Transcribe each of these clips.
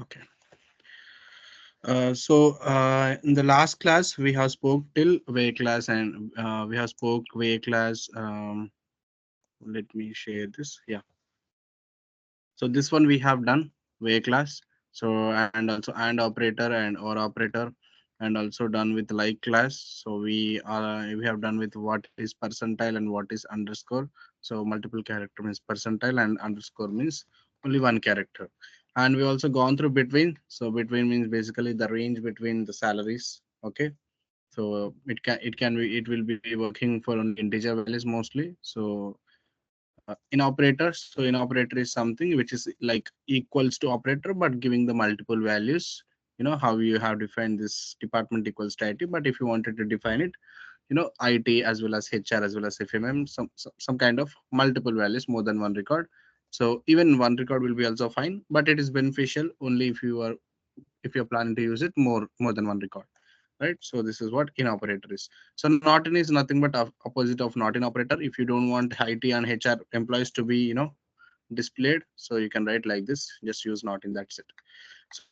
Okay. In the last class we have spoke till way class, and we have spoke way class. Let me share this. Yeah. So this one we have done way class. So and also and operator and or operator, and also done with like class. So we have done with what is percentile and what is underscore. So multiple character means percentile and underscore means only one character. And we also gone through between. So between means basically the range between the salaries. Okay. So it will be working for only integer values mostly. So in operators, so in operator is something which is like equals to operator but giving the multiple values. You know how you have defined this department equals to IT, but if you wanted to define it, IT as well as HR as well as FMM, some kind of multiple values, more than one record. So even one record will be also fine, but it is beneficial only if you're planning to use it more than one record, right? So this is what in operator is. So not in is nothing but opposite of not in operator. If you don't want IT and HR employees to be displayed, so you can write like this, just use not in, that set.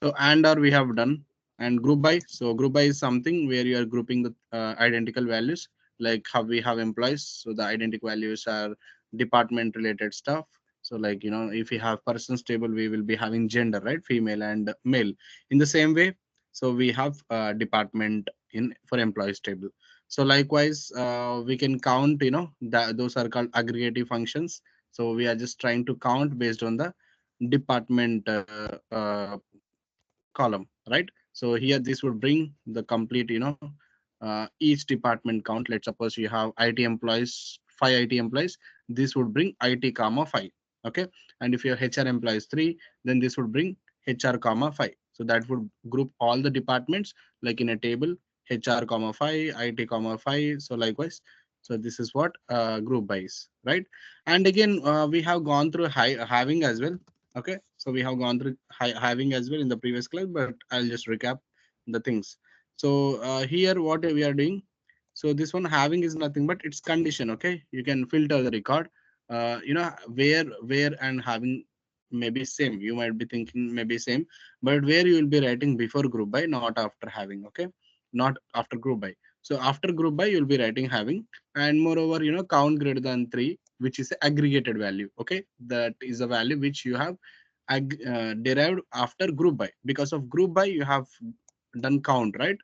So and or we have done. And group by, so group by is something where you are grouping the identical values, like how we have employees, so the identical values are department related stuff. So like if we have persons table, we will be having gender, right? Female and male. In the same way, so we have department in for employees table. So likewise, we can count, that those are called aggregative functions. So we are just trying to count based on the department column, right? So here this would bring the complete, each department count. Let's suppose you have IT employees, 5 IT employees. This would bring IT comma 5. Okay. And if your HR employees 3, then this would bring HR comma 5. So that would group all the departments like in a table, HR comma 5, IT comma 5. So likewise, so this is what group by is, right? And again, we have gone through having as well. Okay, so we have gone through having as well in the previous class, but I'll just recap the things. So here what we are doing. So this one having is nothing but it's condition. Okay, you can filter the record. Where and having maybe same. You might be thinking maybe same, but where you will be writing before group by, not after having. Okay, not after group by. So after group by, you'll be writing having, and moreover, count greater than 3, which is the aggregated value. Okay, that is a value which you have derived after group by. Because of group by, you have done count, right?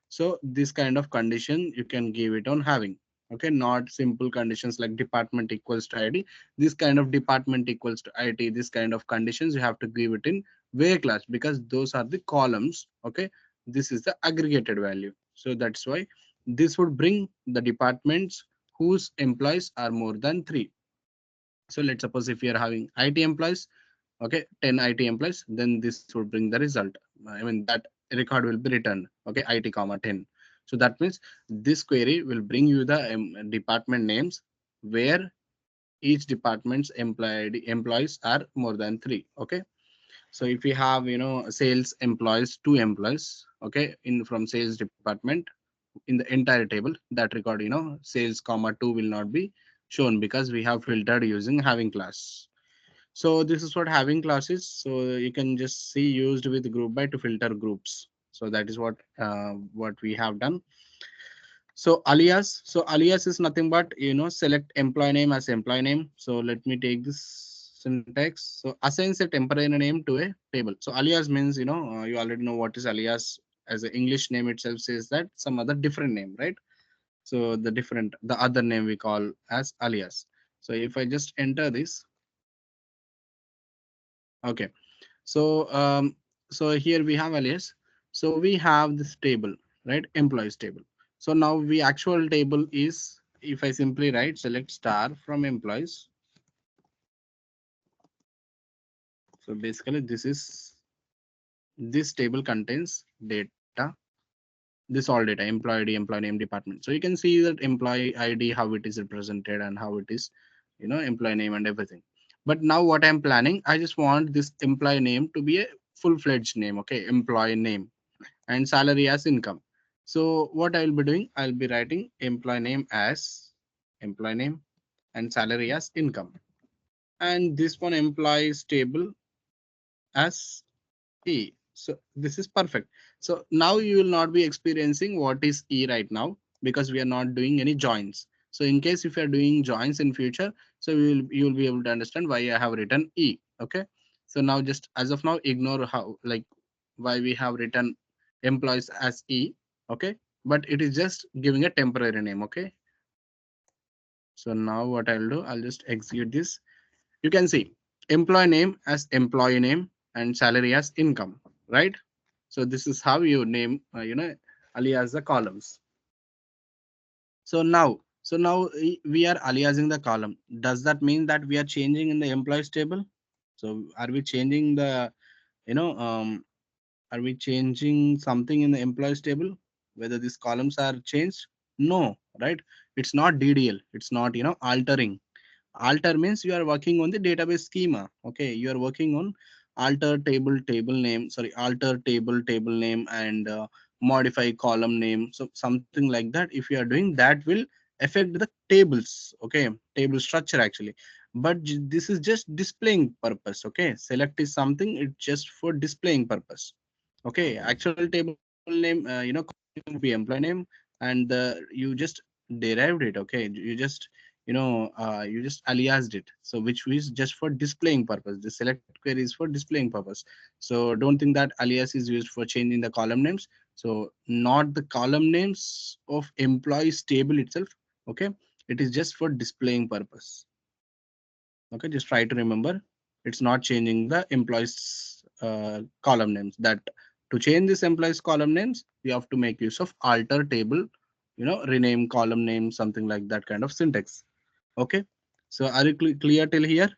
So this kind of condition you can give it on having. Okay, not simple conditions like department equals to ID. This kind of department equals to IT, this kind of conditions you have to give it in where class, because those are the columns. Okay, this is the aggregated value. So that's why this would bring the departments whose employees are more than 3. So let's suppose if you are having IT employees, okay, 10 IT employees, then this would bring the result. I mean that record will be returned. Okay, IT comma 10. So that means this query will bring you the department names where each department's employees are more than 3. Okay, so if we have sales employees, 2 employees, okay, in from sales department, in the entire table, that record sales comma 2 will not be shown because we have filtered using having class. So this is what having class is. So you can just see used with group by to filter groups. So that is what we have done. So alias. So alias is nothing but select employee name as employee name. So let me take this syntax. So assigns a temporary name to a table. So alias means you already know what is alias. As the English name itself says that some other different name, right? So the other name we call as alias. So if I just enter this, okay. So so here we have alias. So we have this table, right? Employees table. So now we actual table is, if I simply write select star from employees. So basically this table contains data, this all data, employee ID, employee name, department. So you can see that employee ID, how it is represented and how it is, employee name and everything. But now what I'm planning, I just want this employee name to be a full-fledged name. Okay, employee name and salary as income. So what I'll be doing, I'll be writing employee name as employee name and salary as income. And this one employees table as E. So this is perfect. So now you will not be experiencing what is E right now, because we are not doing any joins. So in case if you are doing joins in future, so you will be able to understand why I have written E. Okay. So now just as of now, ignore how, like, why we have written employees as E. Okay. But it is just giving a temporary name. Okay. So now what I'll do, I'll just execute this. You can see employee name as employee name and salary as income, right? So this is how you name, alias the columns. So now we are aliasing the column. Does that mean that we are changing in the employees table? So are we changing the, you know, are we changing something in the employees table? Whether these columns are changed? No, right? It's not DDL. It's not, altering. Alter means you are working on the database schema. Okay, you are working on alter table name, and modify column name, so something like that. If you are doing that, will affect the tables. Okay, table structure actually. But this is just displaying purpose. Okay, select is something, it's just for displaying purpose. Okay, actual table name, would be employee name, and you just derived it. Okay, you just aliased it, so which is just for displaying purpose. The select query is for displaying purpose. So don't think that alias is used for changing the column names. So not the column names of employees table itself. Okay, it is just for displaying purpose. Okay, just try to remember, it's not changing the employees column names. That to change this employees column names, you have to make use of alter table, rename column name, something like that kind of syntax. Okay, so are you clear till here?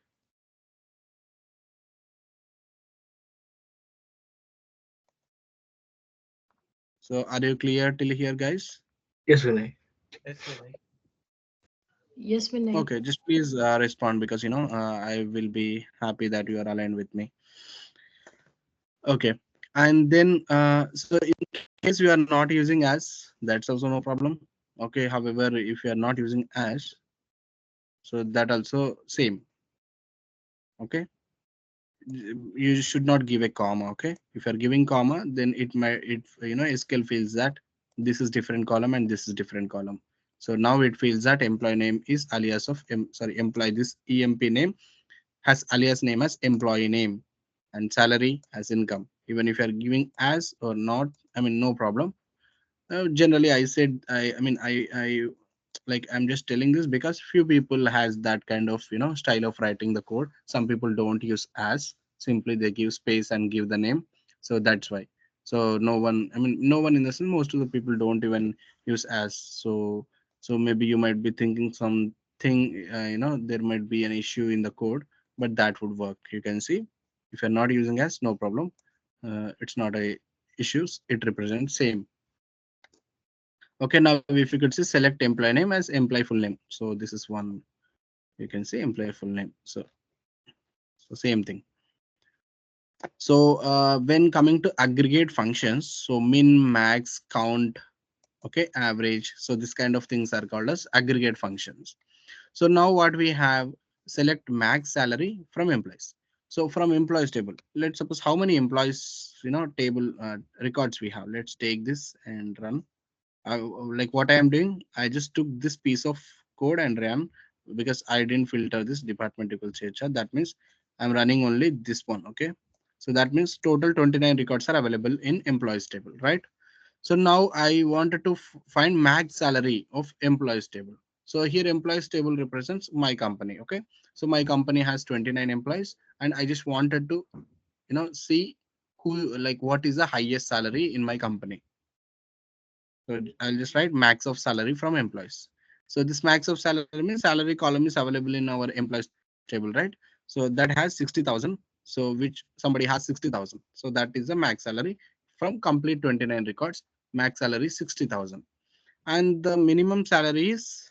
So are you clear till here, guys? Yes, Vinay. Yes, Vinay. Yes, Vinay. Okay, just please respond, because I will be happy that you are aligned with me. Okay, and then so in case you are not using as, that's also no problem. Okay, however, if you are not using as, so that also same. Okay, you should not give a comma. Okay, if you're giving comma, then it might, SQL feels that this is different column and this is different column. So now it feels that employee name is alias of employee, this emp name has alias name as employee name, and salary as income. Even if you're giving as or not, I mean, no problem. Generally I said, I like, I'm just telling this because few people has that kind of, style of writing the code. Some people don't use as, simply they give space and give the name. So that's why. So no one, no one in the sense, most of the people don't even use as. So maybe you might be thinking something, there might be an issue in the code, but that would work. You can see, if you're not using as, no problem. It's not a issues, it represents same. Okay, now if you could see, select employee name as employee full name. So this is one, you can see employee full name. So same thing. So when coming to aggregate functions, so min, max, count, okay, average. So this kind of things are called as aggregate functions. So now what we have, select max salary from employees. So from employees table, let's suppose how many employees, table records we have. Let's take this and run. Like what I am doing, I just took this piece of code and ran, because I didn't filter this department equals HR. That means I'm running only this one. Okay. So that means total 29 records are available in employees table, right? So now I wanted to find max salary of employees table. So here employees table represents my company. Okay. So my company has 29 employees, and I just wanted to, see who, like, what is the highest salary in my company. So I'll just write max of salary from employees. So this max of salary means salary column is available in our employees table, right? So that has 60,000. So which somebody has 60,000. So that is the max salary from complete 29 records. Max salary is 60,000. And the minimum salary is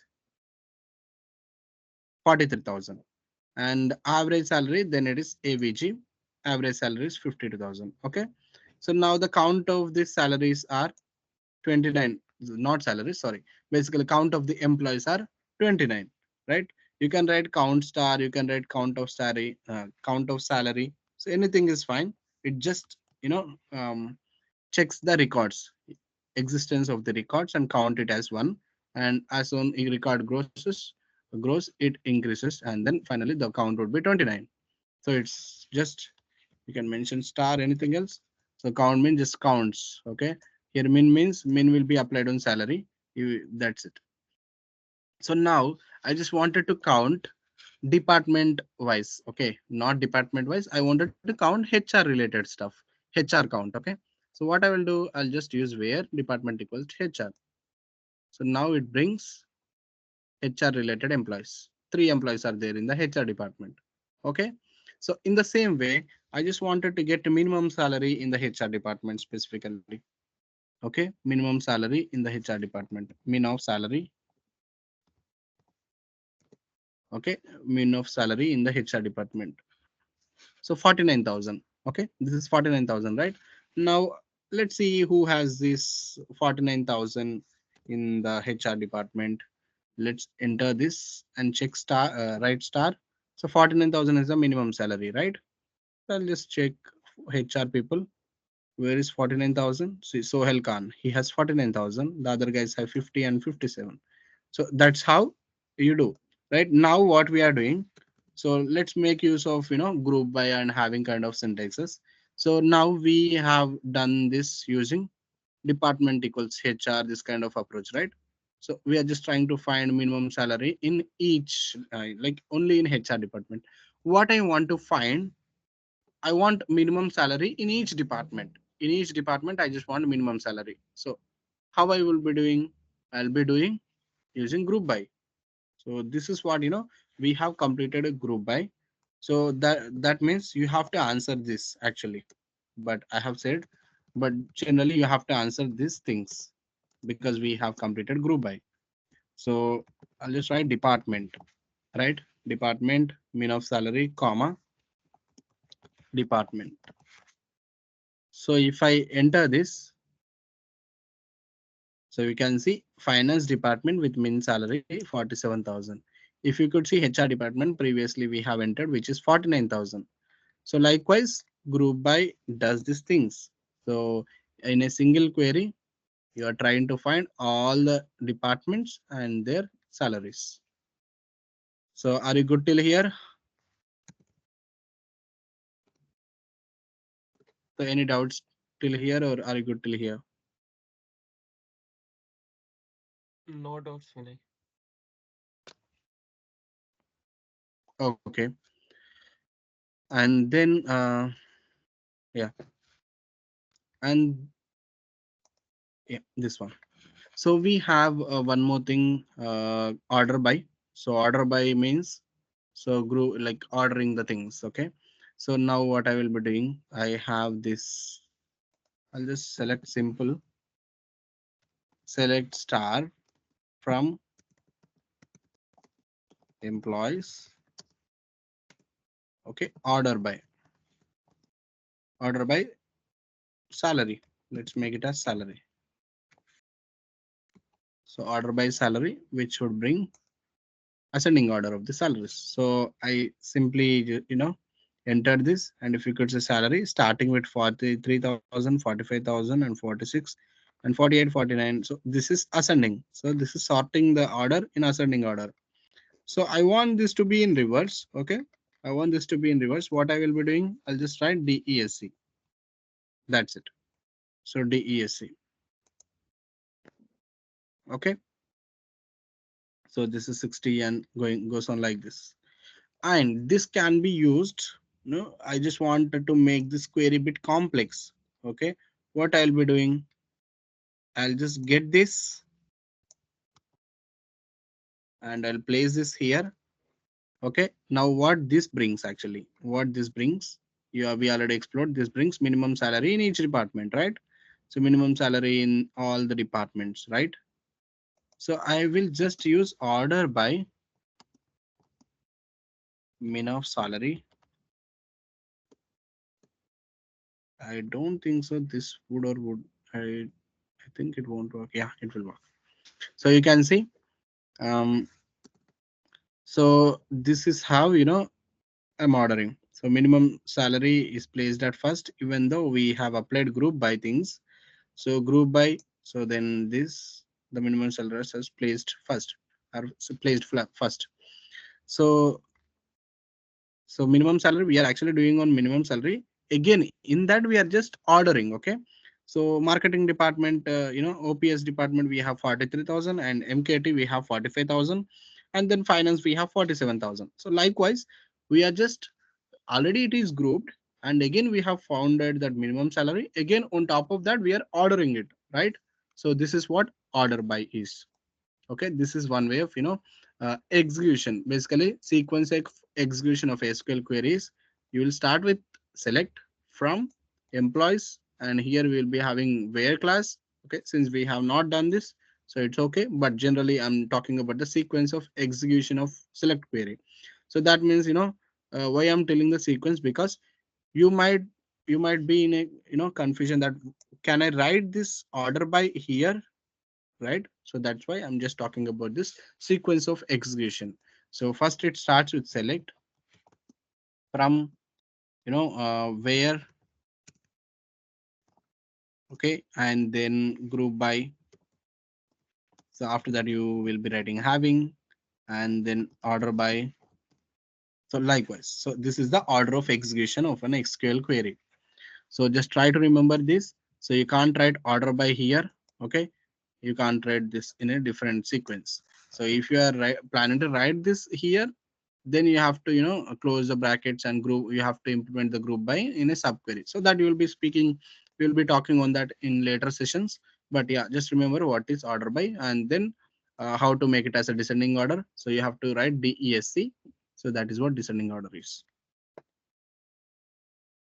43,000. And average salary, then it is AVG. Average salary is 52,000. Okay. So now the count of these salaries are 29, not salary, sorry. Basically, count of the employees are 29, right? You can write count star, you can write count of salary, count of salary. So anything is fine. It just you know checks the records, existence of the records, and count it as one. And as soon a record grows, it increases, and then finally the count would be 29. So it's just, you can mention star anything else. So count means just counts. Okay, here min means min will be applied on salary. That's it. So now I just wanted to count department wise. Okay, not department wise, I wanted to count HR related stuff, HR count. Okay, so what I will do, I'll just use where department equals HR. So now it brings HR related employees. Three employees are there in the HR department. Okay, so in the same way, I just wanted to get minimum salary in the HR department specifically. Okay, minimum salary in the HR department, min of salary. Okay, min of salary in the HR department. So 49,000. Okay, this is 49,000, right? Now let's see who has this 49,000 in the HR department. Let's enter this and check star, right star. So 49,000 is the minimum salary, right? I'll just check HR people. Where is 49,000? See, Sohel Khan, he has 49,000. The other guys have 50 and 57. So that's how you do. Right now, what we are doing. So let's make use of group by and having kind of syntaxes. So now we have done this using department equals HR, this kind of approach, right? So we are just trying to find minimum salary in each, like only in HR department. What I want to find, I want minimum salary in each department. In each department, I just want minimum salary. So how I will be doing? I'll be doing using group by. So this is what we have completed a group by. So that means you have to answer this actually. But I have said, but generally you have to answer these things because we have completed group by. So I'll just write department, right? Department, min of salary, comma, department. So if I enter this, so we can see finance department with min salary 47,000. If you could see HR department previously we have entered which is 49,000. So likewise group by does these things. So in a single query you are trying to find all the departments and their salaries. So are you good till here? So any doubts till here or are you good till here? No doubts, Vinay. Okay. And then yeah, and yeah, this one. So we have one more thing, order by. So order by means so group like ordering the things. Okay. So now what I will be doing, I have this. I'll just select simple, select star from employees. Okay, order by salary. Let's make it as salary. So order by salary, which would bring ascending order of the salaries. So I simply enter this, and if you could say salary starting with 43,000, 45,000, and 46 and 48, 49. So this is ascending. So this is sorting the order in ascending order. So I want this to be in reverse. Okay. I want this to be in reverse. What I will be doing, I'll just write DESC. That's it. So DESC. Okay. So this is 60 and goes on like this. And this can be used. I just wanted to make this query bit complex. Okay. What I'll be doing, I'll just get this and I'll place this here. Okay. Now what this brings actually, what this brings, we already explored. This brings minimum salary in each department, right? So minimum salary in all the departments, right? So I will just use order by min of salary. I don't think so. This would or would I think it won't work. Yeah, it will work. So you can see. Um, so this is how I'm ordering. So minimum salary is placed at first, even though we have applied group by things. So group by, so then this, the minimum salary is placed first, or placed first. So minimum salary we are actually doing on minimum salary. Again, in that we are just ordering. Okay. So marketing department, OPS department we have 43,000, and MKT we have 45,000, and then finance we have 47,000. So likewise, we are just, already it is grouped, and again we have founded that minimum salary. Again, on top of that we are ordering it, right? So this is what order by is. Okay, this is one way of execution, basically sequence execution of SQL queries. You will start with select from employees, and here we will be having where class. Okay, since we have not done this, so it's okay, but generally I'm talking about the sequence of execution of select query. So that means, why I'm telling the sequence, because you might you might be in a confusion that can I write this order by here, right? So that's why I'm just talking about this sequence of execution. So first it starts with select from, where, okay, and then group by. So after that you will be writing having, and then order by. So likewise, so this is the order of execution of an SQL query. So just try to remember this. So you can't write order by here. Okay, you can't write this in a different sequence. So if you are planning to write this here, then you have to close the brackets and group, you have to implement the group by in a subquery. So that you will be speaking, we will be talking on that in later sessions. But yeah, just remember what is order by, and then how to make it as a descending order. So you have to write DESC. So that is what descending order is.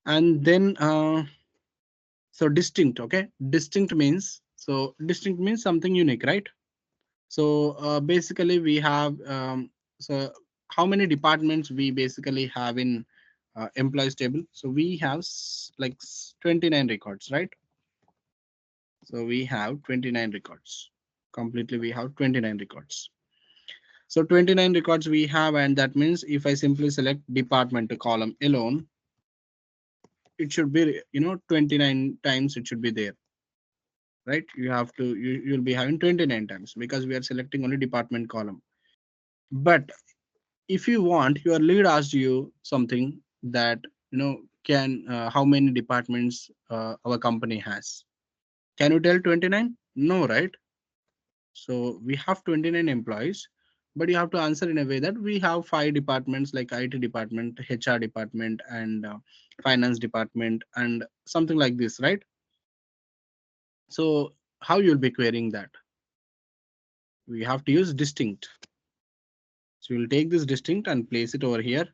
And then so distinct. Okay, distinct means something unique, right? So basically we have so how many departments we basically have in employees table. So we have 29 records, right? So we have 29 records. Completely we have 29 records. So 29 records we have, and that means if I simply select department column alone, it should be 29 times it should be there, right? You'll be having 29 times because we are selecting only department column. But if you want, your lead asked you something that can how many departments our company has. Can you tell 29? No, right? So we have 29 employees, but you have to answer in a way that we have five departments like IT department, HR department, and finance department, and something like this, right? So how you'll be querying that? We have to use distinct. So you'll take this distinct and place it over here.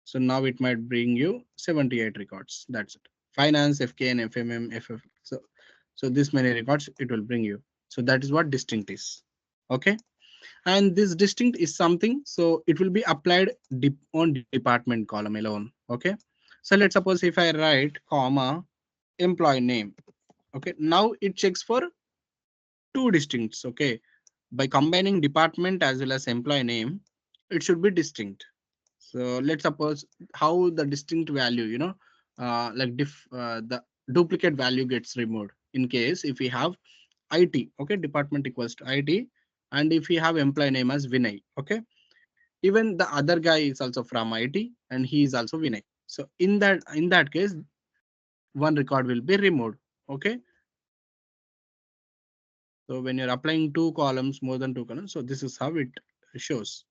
So now it might bring you 78 records. That's it. Finance, FKN, FMM, FF. So this many records it will bring you. So that is what distinct is. Okay. And this distinct is something. So it will be applied on department column alone. Okay. So let's suppose if I write comma employee name. Okay. Now it checks for two distincts. Okay. By combining department as well as employee name, it should be distinct. So let's suppose how the distinct value, the duplicate value gets removed in case if we have IT, okay, department equals to IT, and if we have employee name as Vinay, okay, even the other guy is also from IT and he is also Vinay. So in that case, one record will be removed. Okay, so when you're applying two columns, more than two columns, so this is how it shows.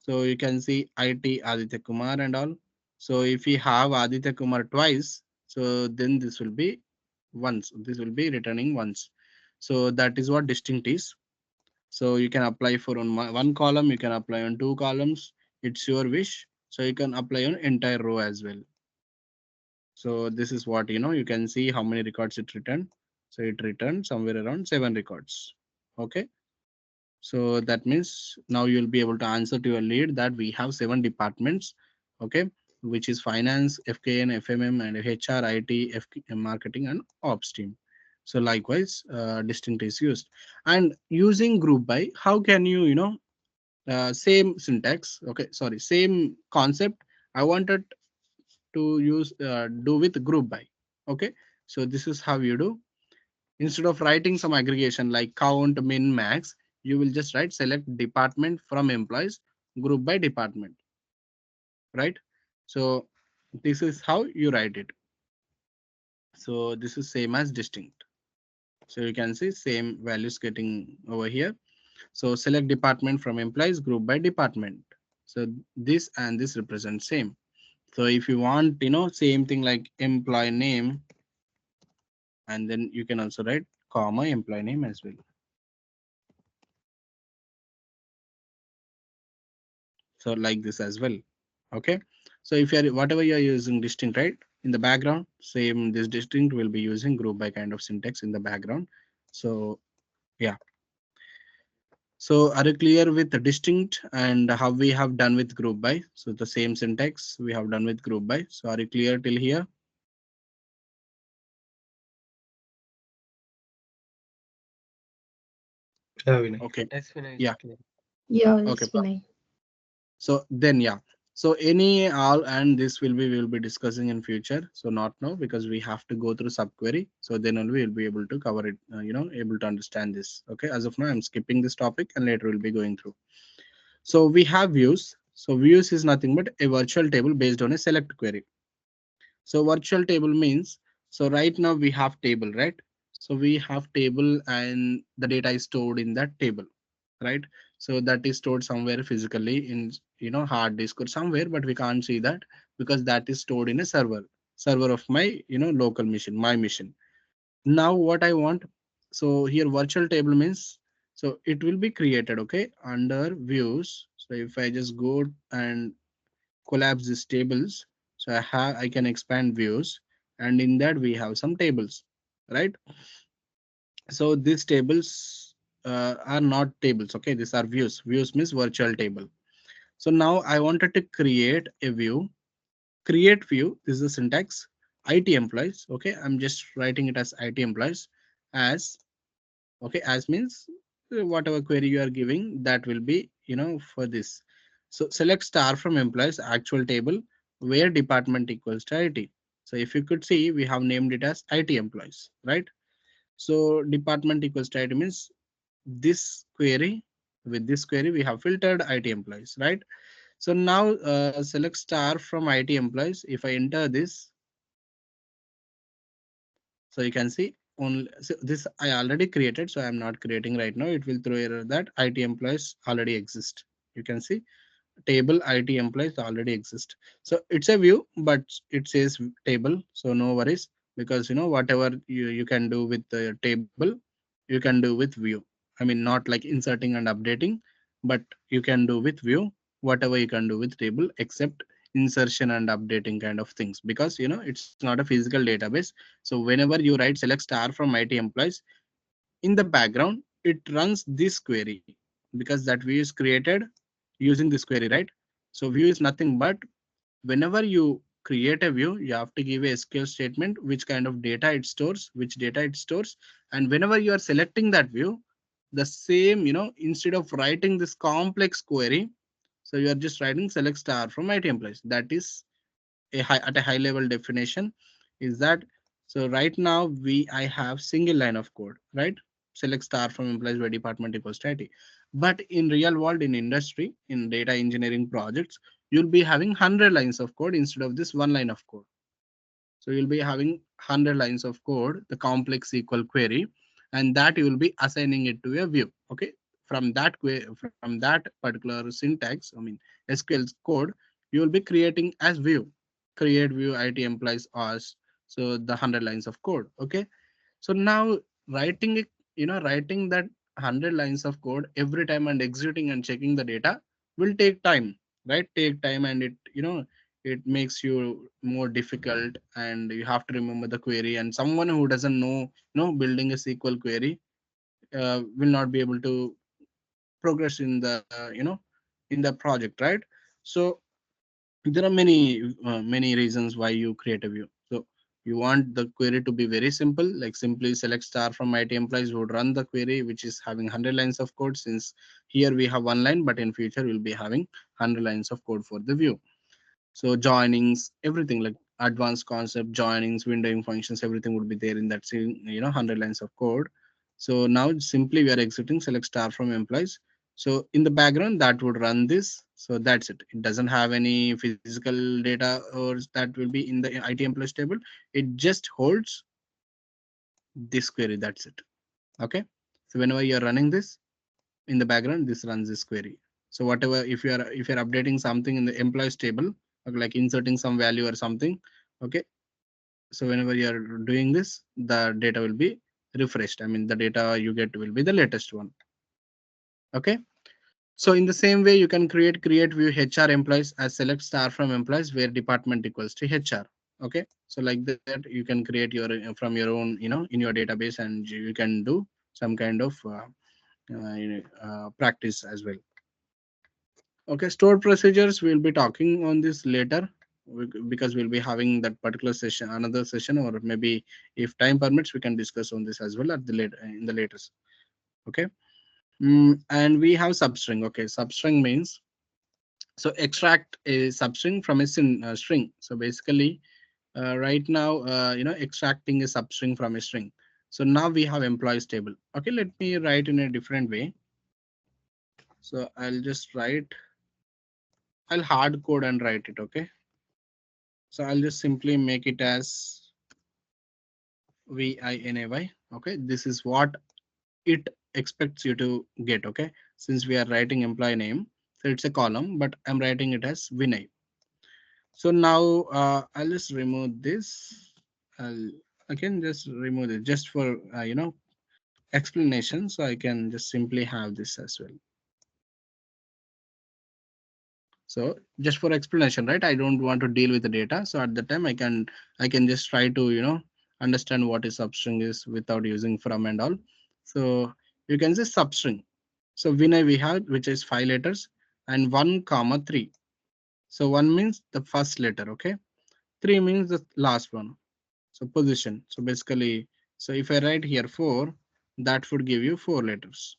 So you can see IT Aditya Kumar and all. So if we have Aditya Kumar twice, so then this will be once. This will be returning once. So that is what distinct is. So you can apply for on one column, you can apply on two columns. It's your wish. So you can apply on entire row as well. So this is what you can see how many records it returned. So it returned somewhere around 7 records. Okay. So that means now you'll be able to answer to your lead that we have 7 departments, okay, which is finance, FKN, FMM, and HR, IT, marketing, and ops team. So likewise, distinct is used. And using group by, how can same syntax, okay, sorry, same concept. I wanted to use do with group by. Okay, so this is how you do. Instead of writing some aggregation like count, min, max, you will just write select department from employees, group by department, right? So this is how you write it. So this is same as distinct. So you can see same values getting over here. So select department from employees, group by department. So this and this represent same. So if you want, same thing like employee name, and then you can also write comma employee name as well. So like this as well. Okay. So if you are whatever you are using distinct, right? In the background, same this distinct will be using group by kind of syntax in the background. So yeah. So are you clear with the distinct and how we have done with group by? So the same syntax we have done with group by. So are you clear till here? Yeah, Vinay. Okay. Yes, Vinay, it's Yeah. clear. Yeah, Okay. yes, Vinay. So then yeah. So any all and this will be we will be discussing in future. So not now because we have to go through subquery. So then only we'll be able to cover it. Able to understand this. Okay. As of now, I'm skipping this topic and later we'll be going through. So we have views. So views is nothing but a virtual table based on a select query. So virtual table means, so right now we have table, right? So we have table and the data is stored in that table, right? So that is stored somewhere physically in, hard disk or somewhere, but we can't see that because that is stored in a server of my, local machine, my machine. Now what I want, so here virtual table means, so it will be created, okay, under views. So if I just go and collapse these tables, so I can expand views, and in that we have some tables, right? So these tables are not tables, okay, these are views means virtual table. So now I wanted to create a view. Create view, this is the syntax. It employees, okay, I'm just writing it as it employees. As, okay, as means whatever query you are giving, that will be, for this. So select star from employees actual table where department equals to it. So if you could see, we have named it as it employees, right? So department equals to it means this query, with this query we have filtered it employees, right? So now select star from it employees. If I enter this, so you can see only, so this I already created, so I'm not creating right now. It will throw error that it employees already exist. You can see table it employees already exist. So it's a view, but it says table, so no worries, because whatever you can do with the table, you can do with view. I mean, not like inserting and updating, but you can do with view whatever you can do with table except insertion and updating kind of things, because it's not a physical database. So whenever you write select star from it employees, in the background it runs this query, because that view is created using this query, right? So view is nothing but whenever you create a view, you have to give a SQL statement which kind of data it stores, which data it stores. And whenever you are selecting that view, the same, instead of writing this complex query, so you are just writing select star from it employees. That is at a high level definition is that. So right now I have single line of code, right? Select star from employees by department equals to IT. But in real world, in industry, in data engineering projects, you'll be having 100 lines of code instead of this one line of code. So you'll be having 100 lines of code, the complex SQL query, and that you will be assigning it to a view. Okay, from that particular syntax, I mean SQL code, you will be creating as view, create view IT implies as, so the 100 lines of code. Okay, so now writing it, writing that 100 lines of code every time and executing and checking the data will take time, right? Take time, and it makes you more difficult, and you have to remember the query. And someone who doesn't know, building a SQL query will not be able to progress in the, in the project, right? So there are many reasons why you create a view. So you want the query to be very simple, like simply select star from it employees would run the query which is having 100 lines of code, since here we have one line, but in future we'll be having 100 lines of code for the view. So joinings, everything like advanced concept, joinings, windowing functions, everything would be there in that same, 100 lines of code. So now simply we are exiting select star from employees. So in the background that would run this. So that's it. It doesn't have any physical data or that will be in the IT employees table. It just holds this query. That's it. Okay. So whenever you're running this in the background, this runs this query. So whatever, if you're updating something in the employees table, like inserting some value or something, okay, so whenever you're doing this, the data will be refreshed. I mean, the data you get will be the latest one. Okay. So in the same way, you can create view HR employees as select star from employees where department equals to HR. Okay. So like that, you can create your from your own, in your database, and you can do some kind of practice as well. Okay, stored procedures, we'll be talking on this later, because we'll be having that particular session, another session, or maybe if time permits, we can discuss on this as well at the later in the latest. Okay. And we have substring. Okay, substring means, so extract a substring from a string. So basically, right now, extracting a substring from a string. So now we have employees table. Okay, let me write in a different way. So I'll just write, I'll hard code and write it. Okay. So I'll just simply make it as VINAY. Okay, this is what it expects you to get. Okay, since we are writing employee name, so it's a column, but I'm writing it as Vinay. So now I'll just remove this. I'll I can just remove it just for explanation. So I can just simply have this as well. So just for explanation, right? I don't want to deal with the data. So at the time I can just try to understand what is substring is without using from and all. So you can say substring. So Vinay we have, which is 5 letters and 1 comma 3. So 1 means the first letter, okay? 3 means the last one. So position. So basically, so if I write here 4, that would give you 4 letters.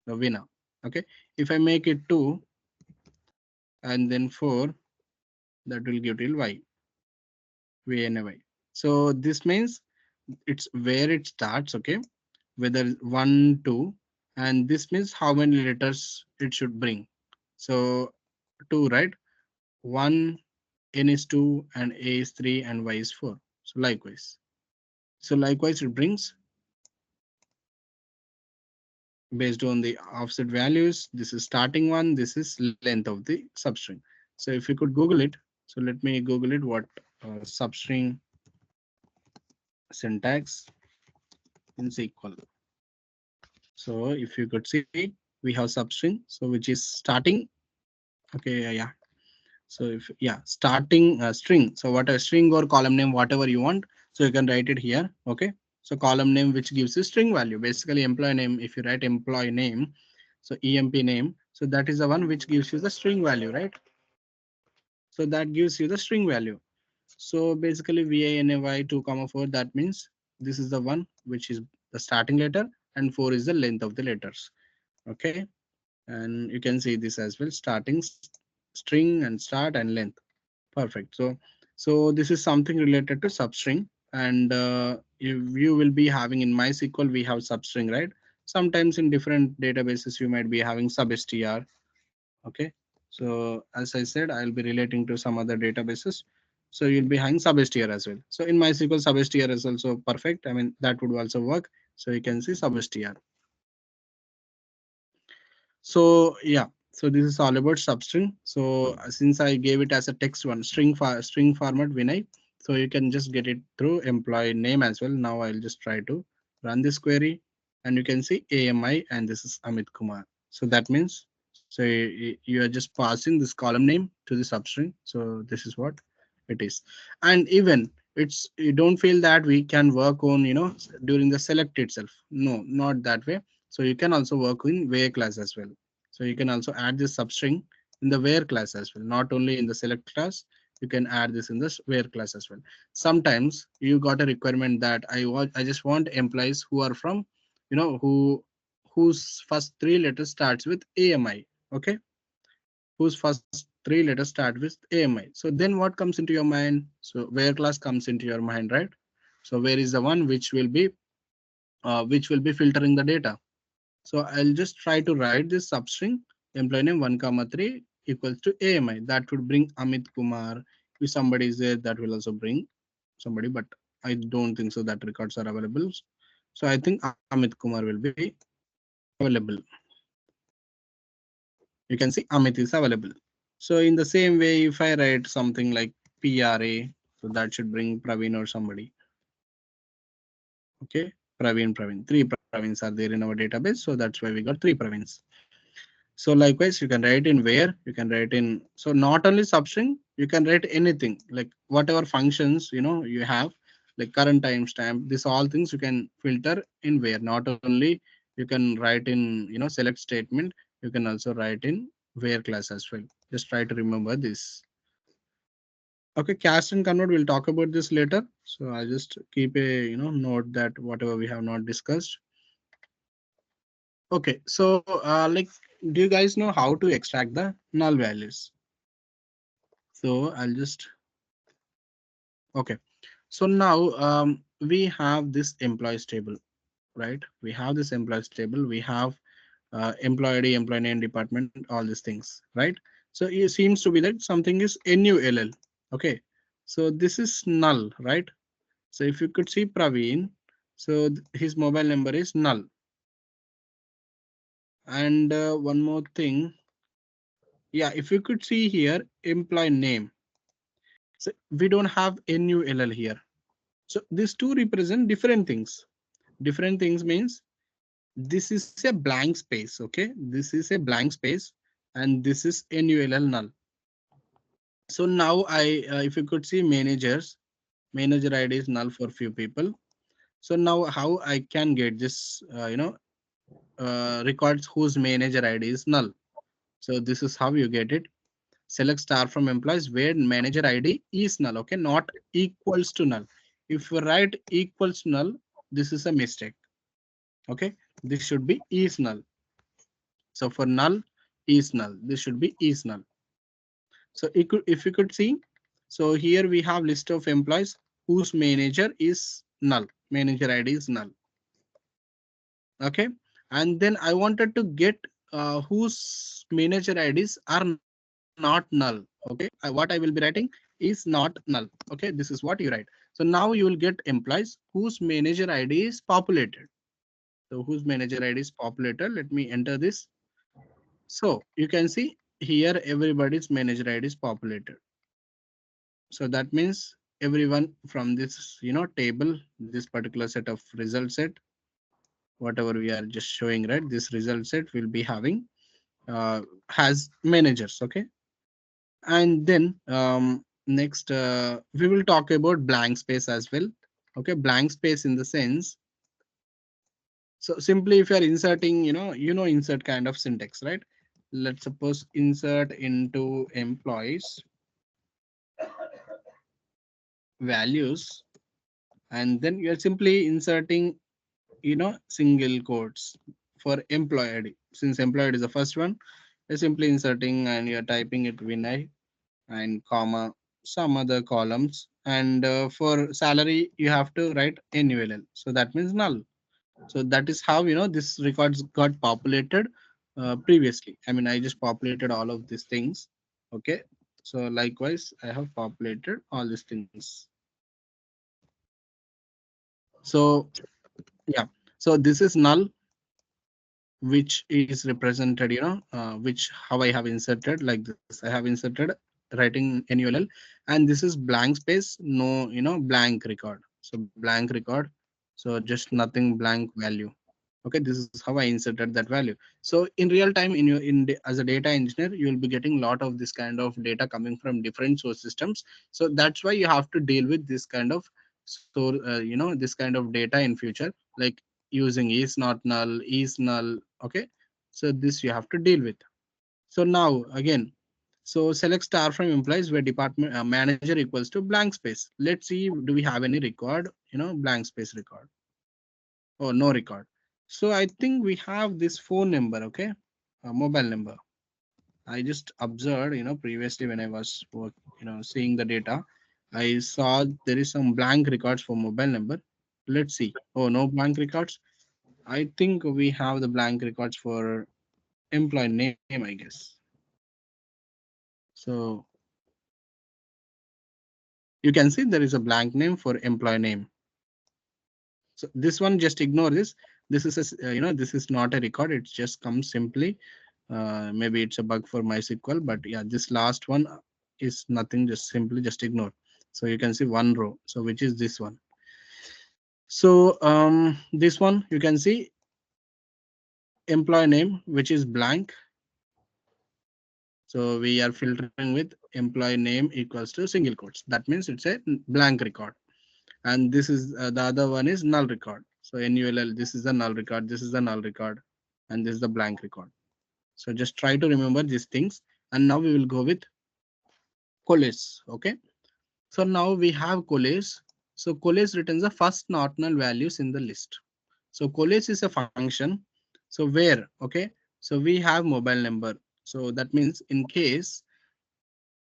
So Vina. Okay. If I make it 2 and then 4, that will give till Y. VNY. So this means it's where it starts, okay? Whether 1, 2, and this means how many letters it should bring. So 2, right? 1, N is 2, and A is 3, and Y is 4. So likewise. So likewise, it brings based on the offset values. This is starting one, this is length of the substring. So if you could Google it, so let me Google it, what substring syntax in SQL. So if you could see, we have substring, so which is starting. Okay, yeah. So if starting string. So what a string or column name, whatever you want. So you can write it here. Okay. So column name which gives you string value. Basically employee name. If you write employee name, so emp name. So that is the one which gives you the string value, right? So that gives you the string value. So basically VANAY 2 comma 4. That means this is the one which is the starting letter, and 4 is the length of the letters. Okay, and you can see this as well, starting string and start and length. Perfect. So this is something related to substring, and you will be having in MySQL we have substring, right? Sometimes in different databases you might be having substr. Okay, so as I said, I'll be relating to some other databases, so you'll be having substr as well. So in MySQL substr is also perfect. I mean that would also work. So you can see substr. So yeah, so this is all about substring. So since I gave it as a text one, string format Vinay, so you can just get it through employee name as well. Now I'll just try to run this query, and you can see AMI, and this is Amit Kumar. So that means, so you are just passing this column name to the substring. So this is what it is. And even it's, you don't feel that we can work on during the select itself. No, not that way. So you can also work in where class as well. So you can also add this substring in the where class as well, not only in the select class. You can add this in the where class as well. Sometimes you got a requirement that I just want employees who are from, whose first 3 letters starts with AMI. Okay, whose first 3, let us start with AMI. So then what comes into your mind? So where class comes into your mind, right? So where is the one which will be filtering the data? So I'll just try to write this substring employee name 1 comma 3 equals to AMI. That would bring Amit Kumar. If somebody is there, that will also bring somebody, but I don't think so that records are available. So I think Amit Kumar will be available. You can see Amit is available. So in the same way, if I write something like PRA, so that should bring Praveen or somebody. Okay, Praveen. Three Praveens are there in our database, so that's why we got three Praveens. So likewise, you can write in where, you can write in, so not only substring, you can write anything like whatever functions you have, like current timestamp, this all things you can filter in where. Not only you can write in select statement, you can also write in where class as well. Just try to remember this. Okay, cast and convert, we'll talk about this later. So I'll just keep a note that whatever we have not discussed. Okay, so like, do you guys know how to extract the null values? So I'll just, okay. So now we have this employees table, right? We have this employees table. We have employee ID, employee name, department, all these things, right? So it seems to be that something is NULL. Okay. So this is null, right? So if you could see Praveen, so his mobile number is null. And one more thing, yeah, if you could see here, employee name. So we don't have NULL here. So these two represent different things. Different things means this is a blank space. Okay, this is a blank space, and this is NULL null. So now if you could see managers, manager ID is null for few people. So now how I can get this, records whose manager ID is null. So this is how you get it. Select star from employees where manager ID is null. Okay, not equals to null. If you write equals to null, this is a mistake. Okay, this should be is null. So for null is null, this should be is null. So if you could see, so here we have list of employees whose manager is null. Manager ID is null. Okay, and then I wanted to get whose manager IDs are not null. Okay, what I will be writing is not null. Okay, this is what you write. So now you will get employees whose manager ID is populated. So whose manager ID is populated. Let me enter this. So you can see here everybody's manager ID is populated. So that means everyone from this table, this particular set of result set, whatever we are just showing, right? This result set will be having has managers. Okay, and then next we will talk about blank space as well. Okay, blank space in the sense, so simply if you are inserting, insert kind of syntax, right? Let's suppose insert into employees values, and then you are simply inserting single quotes for employee ID. Since employee ID is the first one, you're simply inserting and you're typing it Vinay and comma some other columns. And for salary, you have to write NULL. So that means null. So that is how this records got populated previously. I mean, I just populated all of these things. Okay. So likewise, I have populated all these things. So yeah. So this is null, which is represented, which how I have inserted like this. I have inserted writing NULL, and this is blank space, no, blank record. So blank record. So just nothing, blank value. Okay, this is how I inserted that value. So in real time, as a data engineer, you will be getting a lot of this kind of data coming from different source systems. So that's why you have to deal with this kind of, so this kind of data in future, like using is not null, is null. Okay, so this you have to deal with. So now again, so select star from employees where department manager equals to blank space. Let's see, do we have any record, blank space record? Oh, no record. So I think we have this phone number. Okay, mobile number. I just observed, previously when I was seeing the data, I saw there is some blank records for mobile number. Let's see. Oh, no blank records. I think we have the blank records for employee name, I guess. So you can see there is a blank name for employee name. So this one, just ignore this. This is this is not a record. It just comes simply. Maybe it's a bug for MySQL, but yeah, this last one is nothing. Just simply just ignore. So you can see one row. So which is this one. So this one you can see employee name, which is blank. So we are filtering with employee name equals to single quotes. That means it's a blank record. And this is the other one is null record. So null, this is the null record, this is the null record, and this is the blank record. So just try to remember these things. And now we will go with coalesce. Okay, so now we have coalesce. So coalesce returns the first not null values in the list. So coalesce is a function. So where, okay, so we have mobile number. So that means in case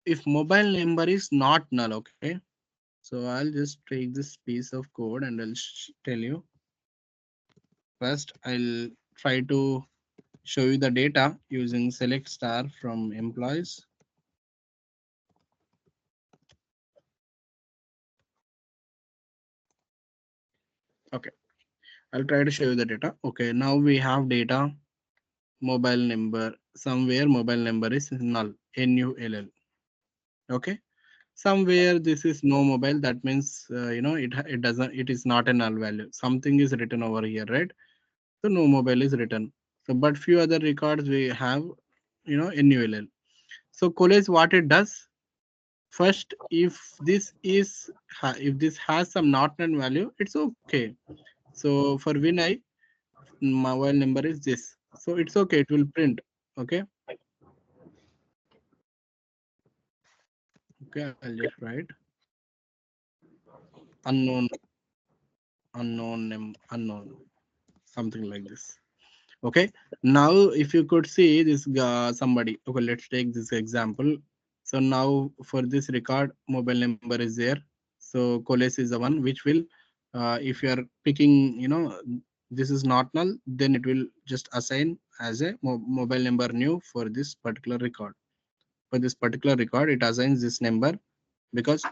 if mobile number is not null, okay, so I'll just take this piece of code and I'll tell you. First, I'll try to show you the data using select star from employees. Okay, I'll try to show you the data. Okay, now we have data mobile number. Somewhere mobile number is null, null. Okay, somewhere this is no mobile. That means it doesn't, it is not a null value. Something is written over here, right? So no mobile is written. So but few other records we have, null. So college what it does. First, if this is if this has some not null value, it's okay. So for Vinay, mobile number is this. So it's okay. It will print. Okay. Okay. I'll just write unknown, unknown, something like this. Okay, now if you could see this somebody, okay, let's take this example. So now for this record mobile number is there. So coalesce is the one which will if you are picking, this is not null, then it will just assign as a mobile number new for this particular record. For this particular record it assigns this number because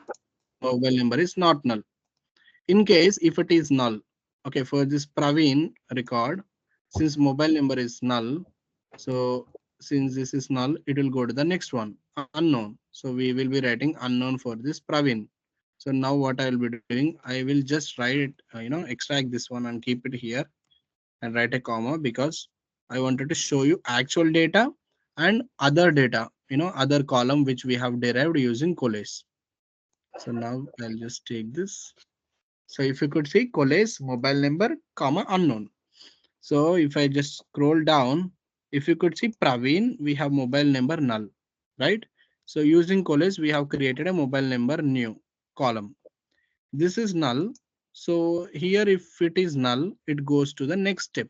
mobile number is not null. In case if it is null, okay, for this Praveen record, since mobile number is null, so since this is null, it will go to the next one, unknown. So we will be writing unknown for this Praveen. So now what I will be doing, I will just write, extract this one and keep it here and write a comma because I wanted to show you actual data and other data, other column which we have derived using coalesce. So now I'll just take this. So if you could see college mobile number, comma unknown. So if I just scroll down, if you could see Praveen, we have mobile number null, right? So using college, we have created a mobile number new column. This is null. So here, if it is null, it goes to the next step.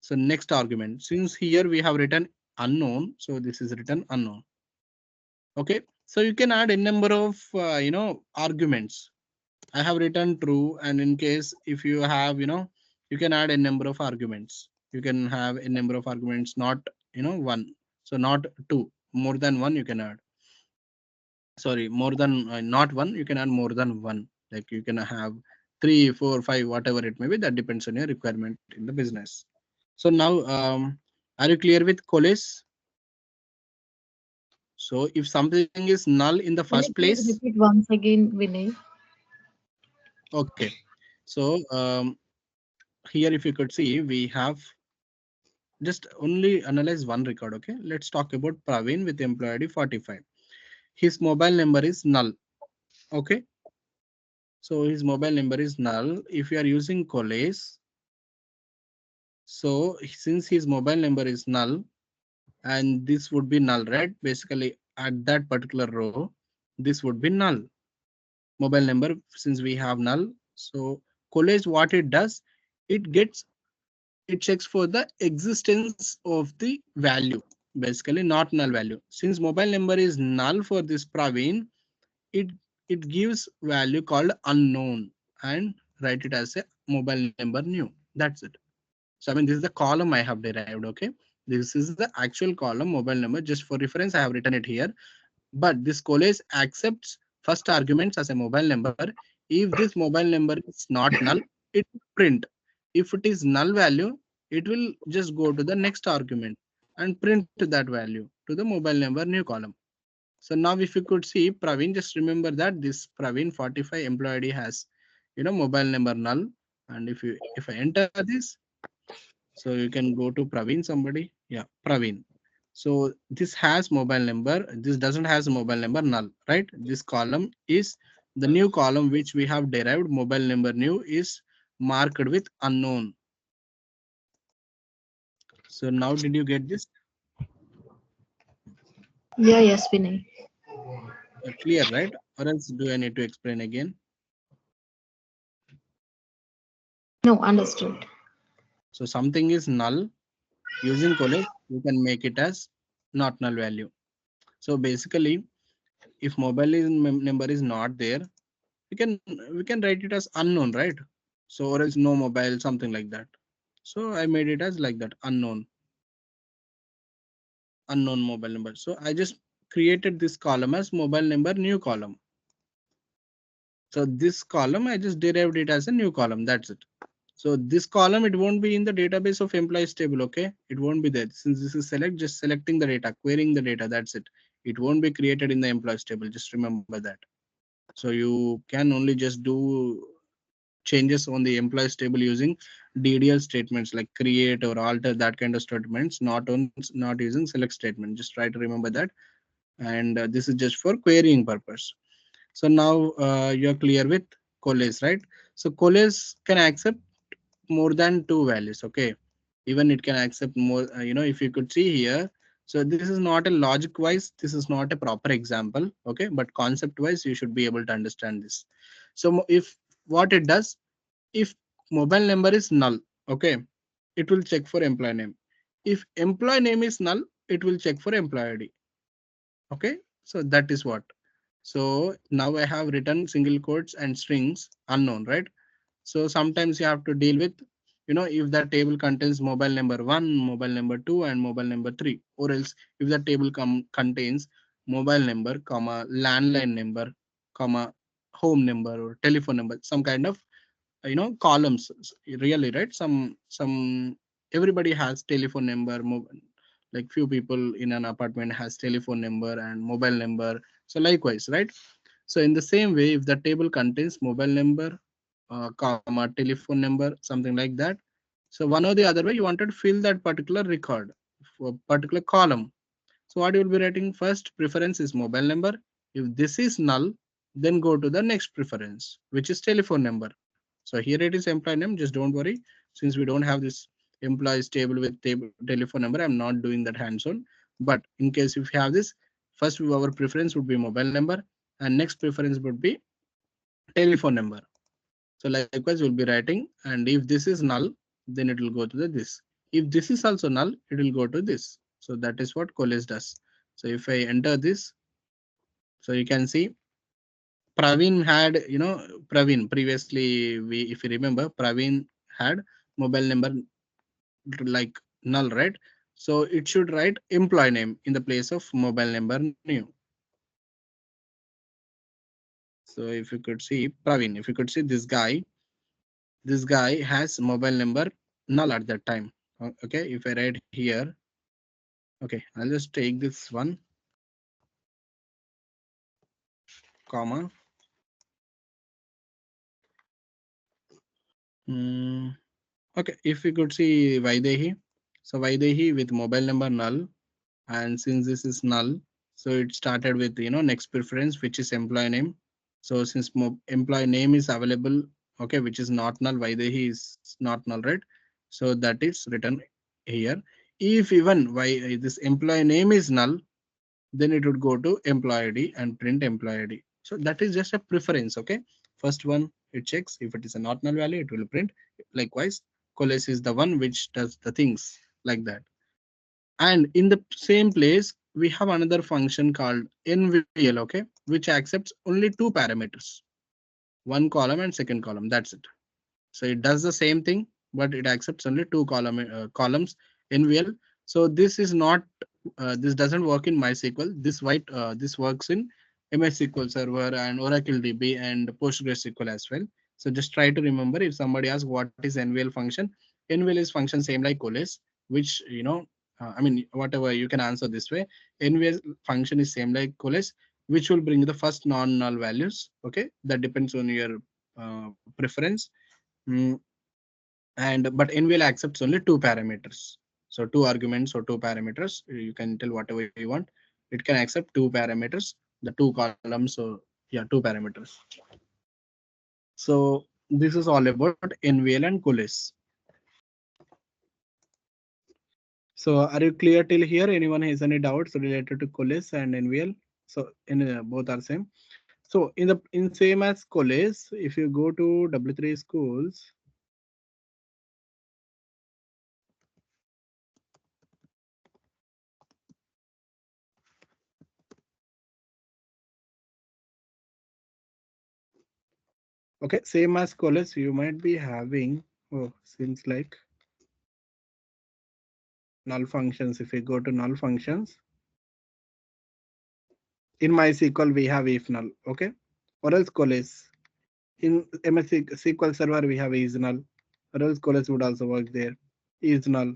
So next argument, since here we have written unknown, so this is written unknown. Okay. So you can add a number of, arguments. I have written true, and in case if you have, you can add a number of arguments. You can have a number of arguments, not one. So not two, more than one you can add. Sorry, more than not one. You can add more than one. Like you can have three, four, five, whatever it may be. That depends on your requirement in the business. So now, are you clear with coalesce? So if something is null in the Can first you please place, repeat once again, Vinay? okay. So here, if you could see, we have just only analyze one record. Okay, let's talk about Praveen with employee ID 45. His mobile number is null. Okay, so his mobile number is null. If you are using coalesce, so since his mobile number is null and this would be null, right? Basically, at that particular row, this would be null. Mobile number, since we have null, so coalesce what it does, it checks for the existence of the value. basically not null value. Since mobile number is null for this Praveen, it it gives value called unknown and write it as a mobile number new. That's it. So I mean this is the column I have derived. Okay, this is the actual column mobile number. Just for reference, I have written it here. But this college accepts first arguments as a mobile number. If this mobile number is not null, it will print. If it is null value, it will just go to the next argument and print that value to the mobile number new column. So now if you could see Praveen, just remember that this Praveen 45 employee ID has, mobile number null. And if I enter this, so you can go to Praveen somebody. Yeah, Praveen. So this has mobile number. This doesn't has a mobile number null, right? This column is the new column which we have derived. Mobile number new is marked with unknown. So now did you get this? Yeah, yes, Vinay. Clear, right? Or else do I need to explain again? No, understood. So something is null. Using collect, you can make it as not null value. So basically, if mobile number is not there, we can we can write it as unknown, right? So or else no mobile, something like that. So I made it as like that, unknown mobile number. So I just created this column as mobile number new column. So this column I just derived it as a new column. That's it. So this column, it won't be in the database of employees table. Okay, it won't be there since this is select, just selecting the data, querying the data. That's it. It won't be created in the employees table. Just remember that. So you can only just do changes on the employees table using DDL statements like create or alter, that kind of statements, not using select statement. Just try to remember that. And this is just for querying purpose. So now you're clear with coalesce, right? So coalesce can accept more than two values. Okay, even it can accept more. If you could see here, so this is not a logic wise, this is not a proper example. Okay, but concept wise you should be able to understand this. So if what it does, if mobile number is null, okay, it will check for employee name. If employee name is null, it will check for employee ID. Okay, so that is what. So now I have written single quotes and strings unknown, right? So sometimes you have to deal with, if the table contains mobile number 1, mobile number 2, and mobile number 3, or else if the table contains mobile number, comma, landline number, comma, home number or telephone number, some kind of columns, really, right? Some everybody has telephone number, like few people in an apartment has telephone number and mobile number. So likewise, right? So in the same way, if the table contains mobile number, comma, telephone number, something like that, so one or the other way you wanted to fill that particular record for particular column. So what you will be writing first preference is mobile number. If this is null, then go to the next preference, which is telephone number. So here it is employee name. Just don't worry, since we don't have this employees table with table telephone number. I'm not doing that hands-on. But in case if you have this, first our preference would be mobile number, and next preference would be telephone number. So likewise, we'll be writing, and if this is null, then it will go to the this. If this is also null, it will go to this. So that is what college does. So if I enter this, so you can see Praveen had, Praveen previously, if you remember, Praveen had mobile number like null, right? So it should write employee name in the place of mobile number new. So if you could see Praveen, if you could see this guy has mobile number null at that time. Okay, if I write here, okay, I'll just take this one, comma. Hmm. Okay, if you could see Vaidehi, so Vaidehi with mobile number null, and since this is null, so it started with next preference, which is employee name. So since employee name is available, okay, which is not null, Vaidehi is not null, right? So that is written here. If even why this employee name is null, then it would go to employee ID and print employee ID. So that is just a preference. Okay, first one it checks if it is a not null value, it will print. Likewise, coalesce is the one which does the things like that. And in the same place, we have another function called NVL, okay, which accepts only two parameters, one column and second column. That's it. So it does the same thing, but it accepts only two columns in VL. So this is not this doesn't work in MySQL. This works in MS SQL Server and Oracle DB and PostgreSQL as well. So just try to remember, if somebody asks what is NVL function, NVL is function same like coalesce, which I mean whatever you can answer this way. NVL function is same like coalesce, which will bring the first non-null values. Okay, that depends on your preference. Mm, and but NVL accepts only two parameters. So two arguments or two parameters. You can tell whatever you want. It can accept two parameters, the two columns. So yeah, two parameters. So this is all about NVL and coalesce. So are you clear till here? Anyone has any doubts related to coalesce and NVL? So in both are same. So in same as coalesce, if you go to W3 schools, okay, same as coalesce, you might be having, oh, seems like null functions. If we go to null functions, in MySQL we have if null, okay, or else coalesce. In MS SQL Server we have is null, or else coalesce would also work there. Is null,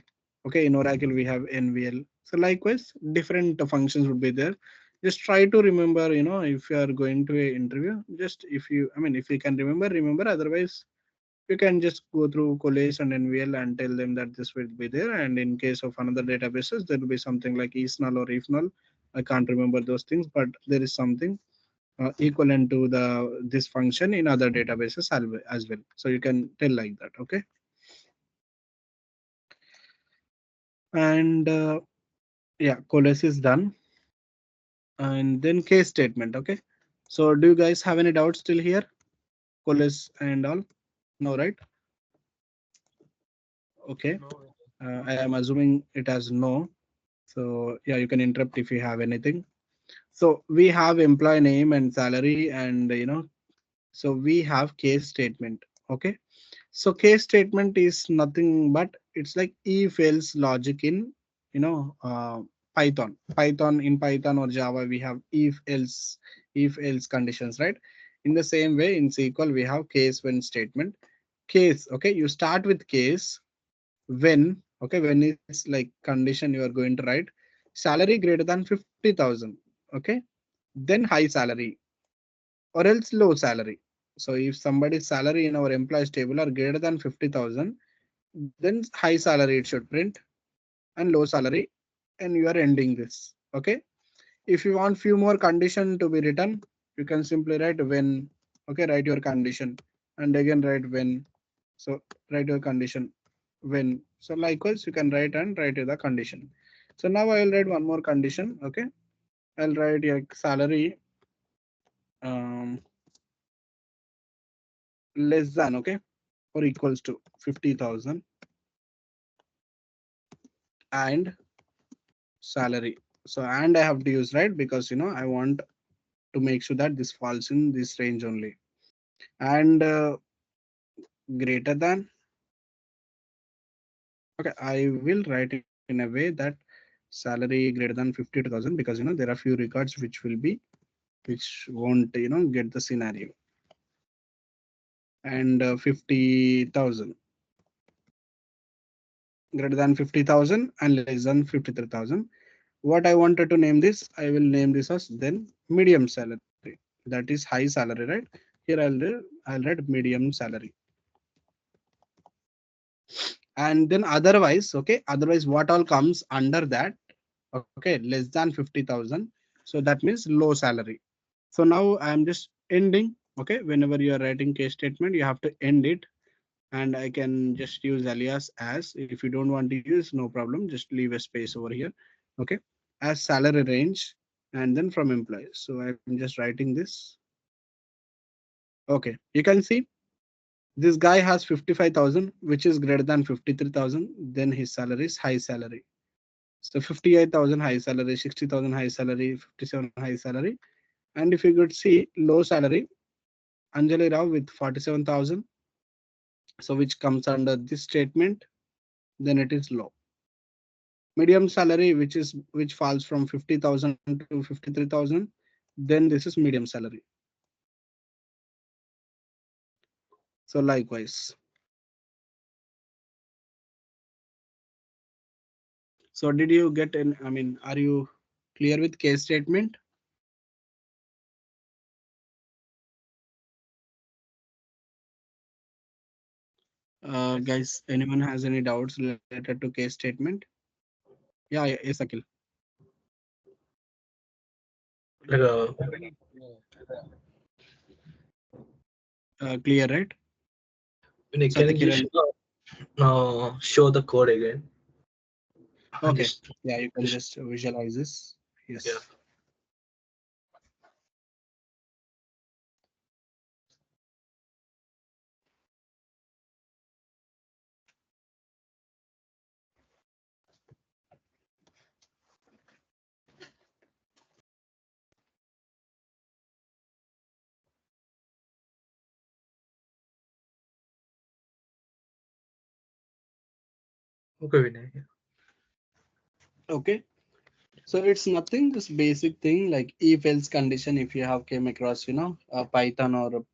okay. In Oracle we have NVL. So likewise, different functions would be there. Just try to remember, if you are going to a interview, just if you, I mean, if you can remember. Otherwise, you can just go through coalesce and NVL and tell them that this will be there. And in case of another databases, there will be something like is null or if null. I can't remember those things, but there is something equivalent to the this function in other databases as well. So you can tell like that, okay. And yeah, coalesce is done. And then case statement, okay. So do you guys have any doubts still here? Coalesce and all? No, right? Okay. No. I am assuming it has no. So yeah, you can interrupt if you have anything. So we have employee name and salary, and so we have case statement. Okay. So case statement is nothing but it's like if else logic in you know uh, Python. In Python or Java we have if else conditions, right? In the same way in SQL we have case when statement. Case, okay, you start with case when, okay, when is like condition you are going to write salary greater than 50,000, okay, then high salary or else low salary. So if somebody's salary in our employees table are greater than 50,000, then high salary it should print and low salary, and you are ending this. Okay. If you want few more condition to be written, you can simply write when. Okay, write your condition and again write when. So write your condition when. So likewise, you can write the condition. So now I will write one more condition. Okay, I'll write your salary um, less than, okay, or equals to 50,000 and salary. So and I have to use right because I want to make sure that this falls in this range only. And greater than, okay, I will write in a way that salary greater than 52,000 because there are few records which won't get the scenario. And 50,000, greater than 50,000 and less than 53,000. What I wanted to name this, I will name this as then medium salary. That is high salary, right? Here I'll write medium salary. And then otherwise, okay, otherwise what all comes under that, okay, less than 50,000. So that means low salary. So now I am just ending. Okay, whenever you are writing case statement, you have to end it. And I can just use alias as. If you don't want to use, no problem, just leave a space over here. Okay, as salary range and then from employees. So I'm just writing this. Okay, you can see this guy has 55,000, which is greater than 53,000. Then his salary is high salary. So 58,000 high salary, 60,000 high salary, 57 high salary. And if you could see low salary, Anjali Rao with 47,000. So which comes under this statement, then it is low. Medium salary, which falls from 50,000 to 53,000, then this is medium salary. So likewise. So did you get in? I mean, are you clear with case statement? Guys, anyone has any doubts related to case statement? Yeah, yes, Akhil. Like Clear, right? can you just Satyakiran. show the code again? And Okay. just Yeah, you can just just visualize this. yeah. Yes. Okay, Vinay. Okay. So it's nothing, this basic thing like if else condition. If you have came across, Python or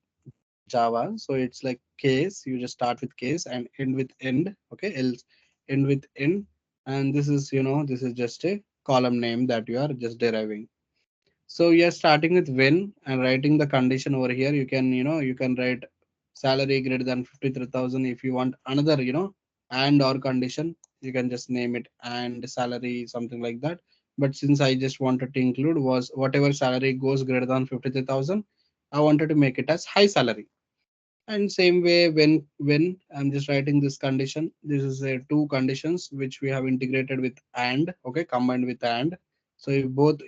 Java, so it's like case. You just start with case and end with end. Okay, else end with end, and this is this is just a column name that you are just deriving. So you're starting with when and writing the condition over here. You can, you can write salary greater than 53,000. If you want another, and or condition, you can just name it and salary, something like that. But since I just wanted to include was whatever salary goes greater than 53,000, I wanted to make it as high salary. And same way, when I'm just writing this condition, this is a two conditions which we have integrated with and, okay, combined with and. So if both,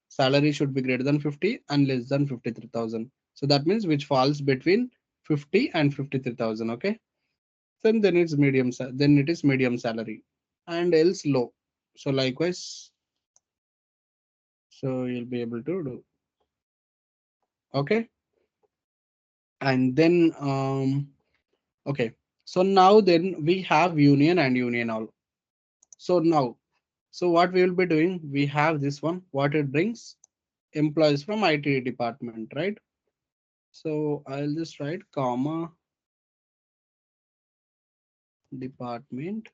salary should be greater than 50 and less than 53,000. So that means which falls between 50 and 53,000. Okay. Then it's then it is medium salary and else low. So likewise, so you'll be able to do. Okay. And then okay. So now then we have union and union all. So now, so what we will be doing, we have this one, what it brings, employees from IT department, right? So I'll just write comma department.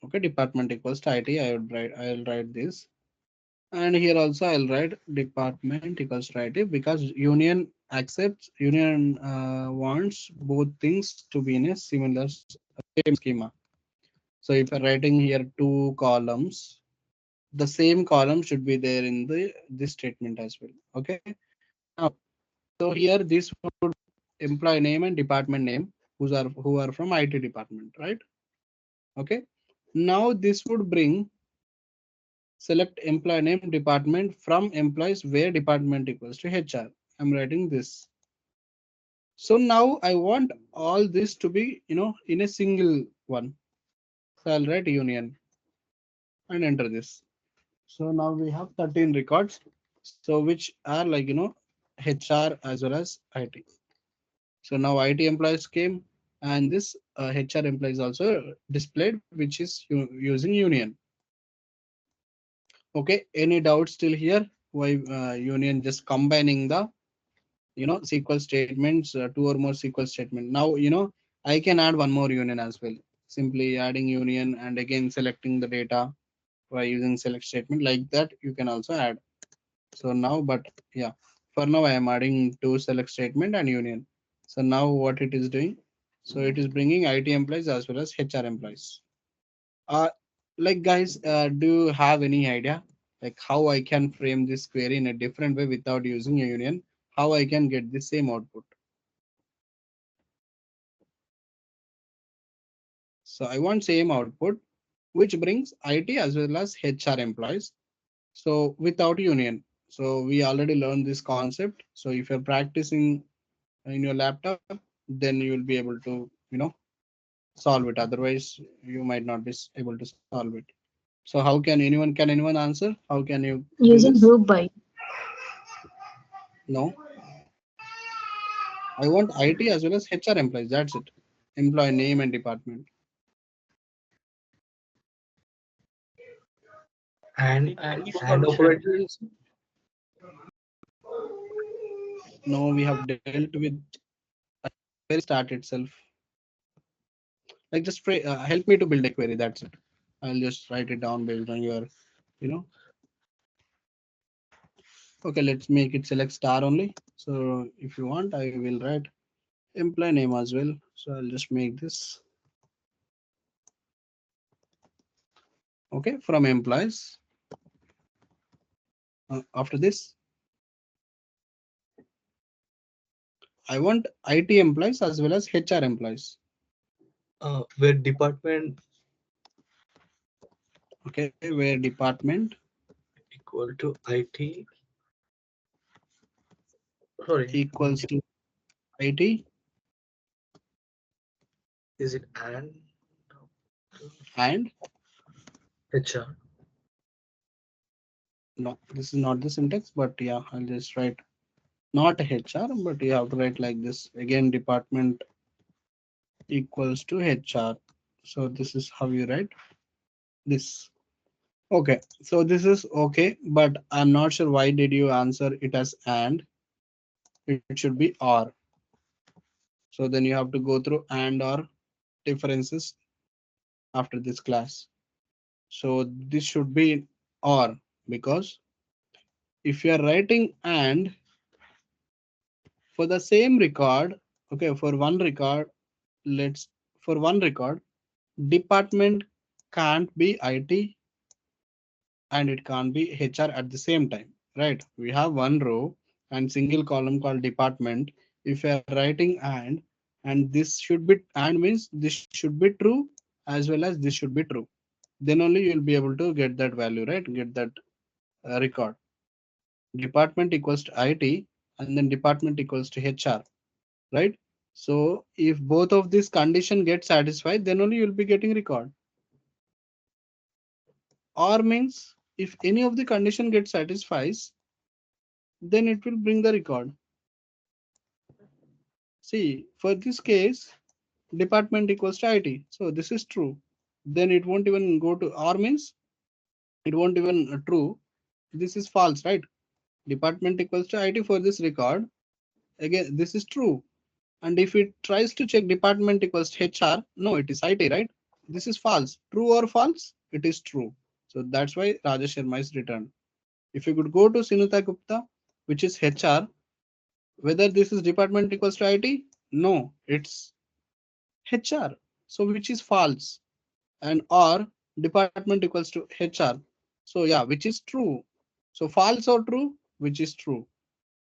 Okay, department equals to IT. I'll write this. And here also I'll write department equals to IT because union wants both things to be in a similar same schema. So if I'm writing here two columns, the same column should be there in the this statement as well. Okay. Now, so here this would employee name and department name who are from IT department, right? Okay. Now this would bring select employee name department from employees where department equals to HR. I'm writing this. So now I want all this to be in a single one. So I'll write union and enter this. So now we have 13 records. So which are like HR as well as IT. So now IT employees came and this HR employees also displayed, which is using union. Okay, any doubts still here? Why union just combining the SQL statements, two or more SQL statement. Now I can add one more union as well. Simply adding union and again selecting the data by using select statement like that. You can also add. So now, but yeah, for now I am adding two select statement and union. So now what it is doing? So it is bringing IT employees as well as HR employees. Uh, like guys, do you have any idea like how I can frame this query in a different way without using a union? How I can get the same output? So I want same output, which brings IT as well as HR employees. So without union. So we already learned this concept. So if you're practicing in your laptop, then you will be able to, solve it. Otherwise, you might not be able to solve it. So how can anyone answer? How can you do Using this? group by. No, I want IT as well as HR employees. That's it. Employee name and department. And And and information. operator is No, we have dealt with very start itself. Like just help me to build a query. That's it. I'll just write it down based on your, you know. Okay, let's make it select star only. So if you want, I will write employee name as well. So I'll just make this okay from employees. After this, I want IT employees as well as HR employees. where department Okay, where department equal to IT. Sorry, equals to IT is it and and HR? no, this is not the syntax, but yeah, I'll just write not HR, but you have to write like this again. Department equals to HR. So this is how you write this. Okay, so this is okay, but I'm not sure why did you answer it as and. It should be or. So then you have to go through and or differences after this class. So this should be or, because if you are writing and for the same record, okay, for one record, let's for one record, department can't be IT and it can't be HR at the same time, right? We have one row and single column called department. If you are writing and this should be and means this should be true as well as this should be true. Then only you'll be able to get that value, right? Get that record. Department equals to IT and then department equals to HR, right? So if both of these condition get satisfied, then only you'll be getting record. Or means if any of the condition gets satisfies, then it will bring the record. See, for this case, department equals to IT. So this is true. Then it won't even go to or means it won't even true. This is false, right? Department equals to IT for this record. Again, this is true. And if it tries to check department equals to HR, no, it is IT, right? This is false. True or false? It is true. So that's why Rajesh Sharma is returned. If you could go to Sinuta Gupta, which is HR, whether this is department equals to IT? No, it's HR. So which is false, and or department equals to HR. So yeah, which is true. So false or true, which is true.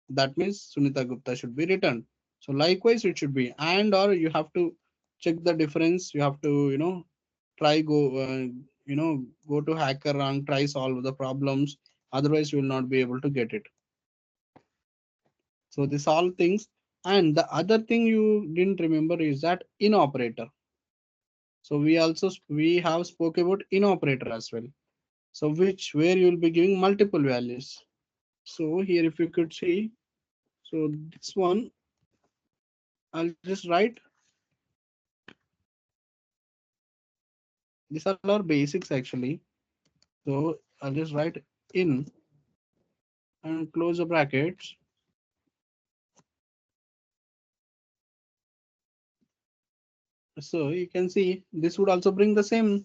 That means Sunita Gupta should be returned. So likewise, it should be and or you have to check the difference. You have to try go to hacker rank, try solve the problems. Otherwise, you will not be able to get it. So this all things. And the other thing you didn't remember is that in operator. So we have spoke about in operator as well. So which where you will be giving multiple values. So here if you could see, so this one I'll just write. These are our basics actually. So I'll just write in and close the brackets. So you can see this would also bring the same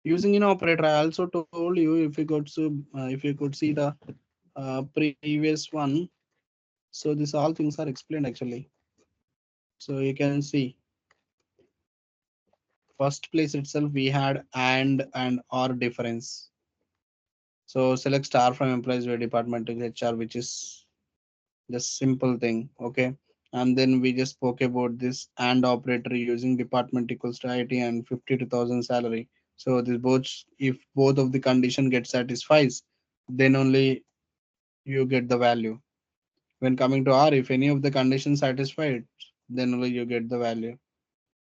using in operator. I also told you if you could see the previous one. So this all things are explained actually. So you can see first place itself we had and or difference. So select star from employees where department to HR, which is just simple thing. Okay. And then we just spoke about this and operator using department equals to IT and 52,000 salary. So this both if both of the condition get satisfies, then only you get the value. When coming to R, if any of the conditions satisfied, then only you get the value.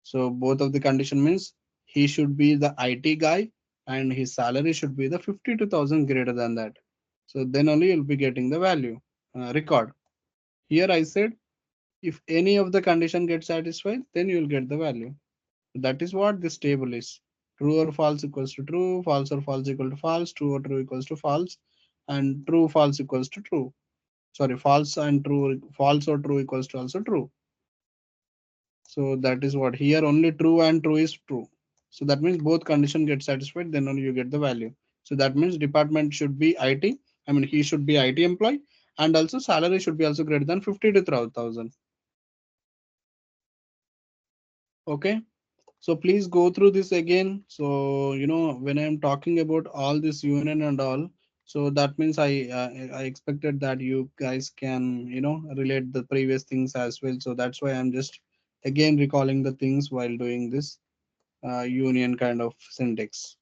So both of the condition means he should be the IT guy and his salary should be the 52,000 greater than that. So then only you'll be getting the value record. Here I said if any of the condition gets satisfied, then you'll get the value. That is what this table is. True or false equals to true, false or false equal to false, true or true equals to false, and true false equals to true. Sorry, false and true, false or true equals to also true. So that is what here only true and true is true. So that means both condition get satisfied, then only you get the value. So that means department should be IT. I mean he should be IT employee, and also salary should be also greater than 52,000. Okay. So please go through this again. So when I'm talking about all this union and all, so that means I expected that you guys can relate the previous things as well. So that's why I'm just again recalling the things while doing this union kind of syntax.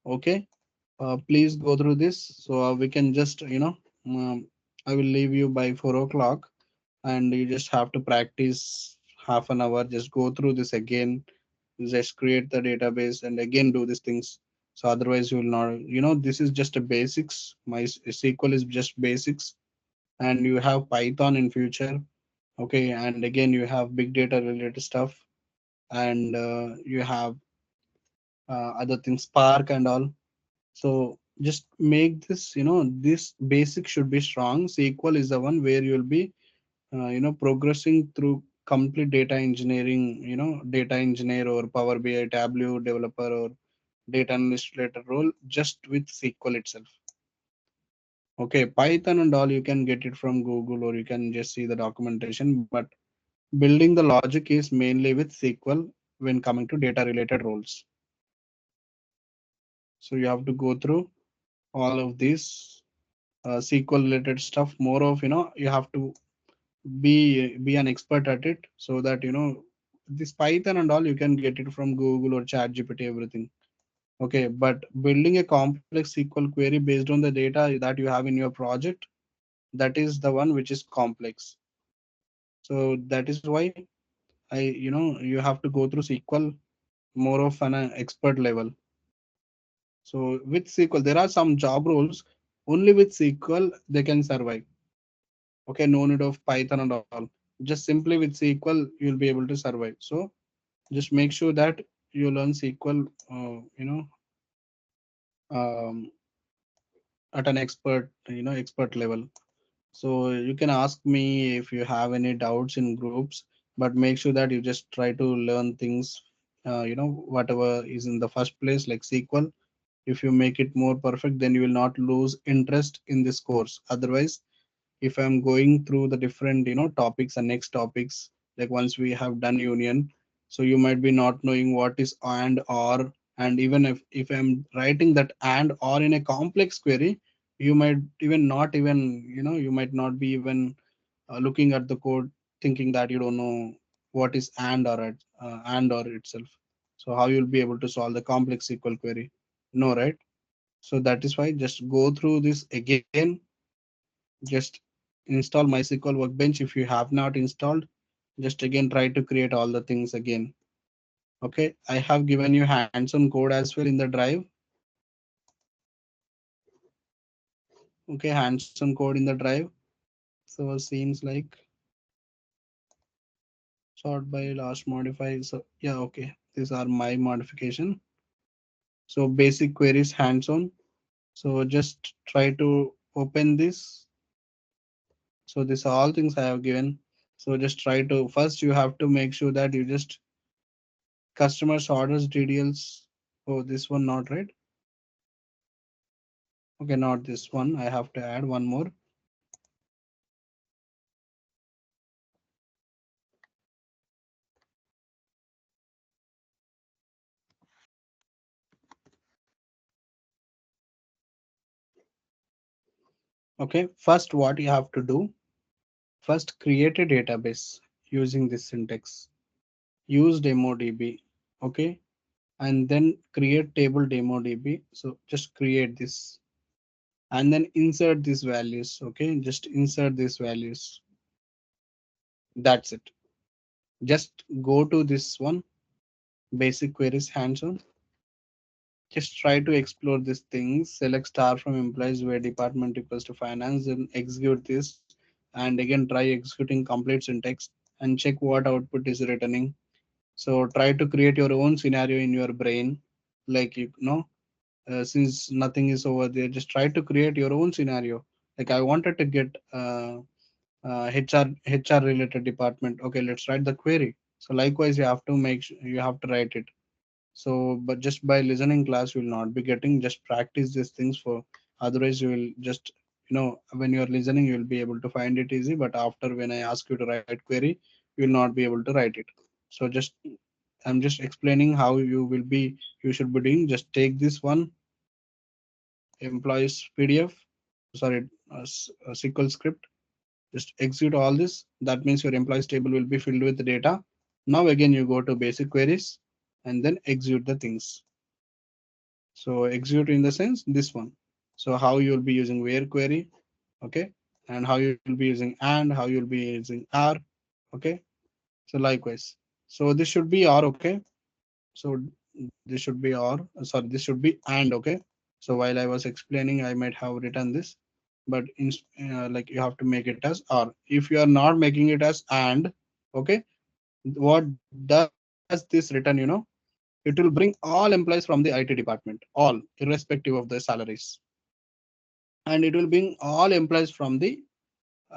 Okay. Please go through this. So we can just I will leave you by 4 o'clock, and you just have to practice half an hour. Just go through this again, just create the database and again do these things. So otherwise you will not, this is just a basics. My SQL is just basics, and you have Python in future. Okay, and again you have big data related stuff, and you have other things, Spark and all. So just make this, this basic should be strong. SQL is the one where you'll be progressing through complete data engineering, data engineer or Power BI, Tableau developer, or data analyst related role just with SQL itself. Okay, Python and all you can get it from Google or you can just see the documentation, but building the logic is mainly with SQL when coming to data related roles. So you have to go through all of these SQL related stuff. More of you have to be an expert at it, so that this Python and all you can get it from Google or ChatGPT everything. Okay, but building a complex SQL query based on the data that you have in your project, that is the one which is complex. So that is why you have to go through SQL more of an expert level. So with SQL, there are some job roles only with SQL they can survive. Okay, no need of Python and all. Just simply with SQL, you'll be able to survive. So just make sure that you learn SQL, um, at an expert level. So you can ask me if you have any doubts in groups, but make sure that you just try to learn things, whatever is in the first place, like SQL. If you make it more perfect, then you will not lose interest in this course. Otherwise, if I'm going through the different topics and next topics, like once we have done union, so you might be not knowing what is and or, and even if I'm writing that and or in a complex query, you might even not even you might not be even looking at the code, thinking that you don't know what is and or itself. So how you'll be able to solve the complex SQL query? No, right? So that is why just go through this again. Just install MySQL Workbench if you have not installed. Just again try to create all the things again. Okay, I have given you hands-on code as well in the drive. Okay, hands-on code in the drive. So seems like sort by last modify. So yeah, okay, these are my modification. So basic queries hands-on. So just try to open this. So these are all things I have given. So just try to first you have to make sure that you just customers orders details. Oh, this one not right. Okay, not this one. I have to add one more. Okay, first what you have to do, first create a database using this syntax. Use DemoDB. Okay, and then create table demo db. So just create this and then insert these values. Okay, just insert these values. That's it. Just go to this one, basic queries hands-on. Just try to explore these things. Select star from employees where department equals to finance, then execute this, and again try executing complete syntax and check what output is returning. So try to create your own scenario in your brain, like since nothing is over there, just try to create your own scenario. Like I wanted to get HR related department. Okay, let's write the query. So likewise, you have to you have to write it. So, but just by listening class, you will not be getting. Just practice these things for. Otherwise, you will just when you are listening, you will be able to find it easy. But after when I ask you to write query, you will not be able to write it. So just I'm just explaining how you should be doing. Just take this one employees PDF, sorry, SQL script. Just execute all this. That means your employees table will be filled with data. Now again, you go to basic queries and then execute the things. So execute in the sense this one. So how you'll be using where query, okay, and how you'll be using and, how you'll be using are, okay. So likewise, so this should be or, okay. So this should be or, sorry, this should be and, okay. So while I was explaining, I might have written this, but like you have to make it as or. If you are not making it as and, okay, what does this return? It will bring all employees from the IT department, all, irrespective of the salaries, and it will bring all employees from the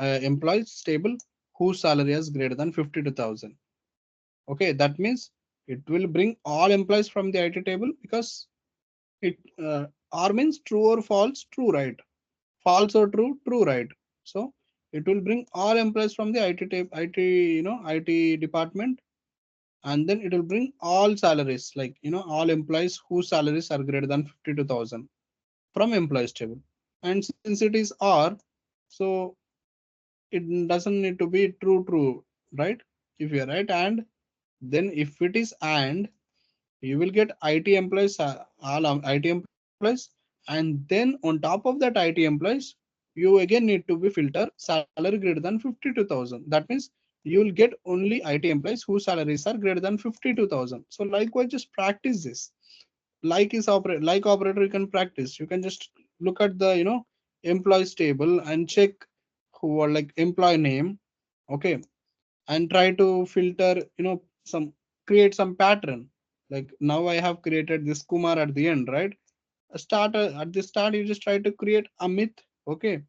employees table whose salary is greater than 52,000. Okay, that means it will bring all employees from the IT table because it R means true or false, true, right? False or true, true, right? So it will bring all employees from the IT table, IT department, and then it will bring all salaries, like all employees whose salaries are greater than 52,000 from employees table. And since it is R, so it doesn't need to be true, right? If you are right, and then if it is and, you will get IT employees, all IT employees, and then on top of that IT employees, you again need to be filter salary greater than 52,000. That means you will get only IT employees whose salaries are greater than 52,000. So likewise, just practice this. Like operator, you can practice. You can just look at the employees table and check who are like employee name, okay, and try to filter, some create some pattern. Like now I have created this Kumar at the end, right? At the start, you just try to create Amit, okay,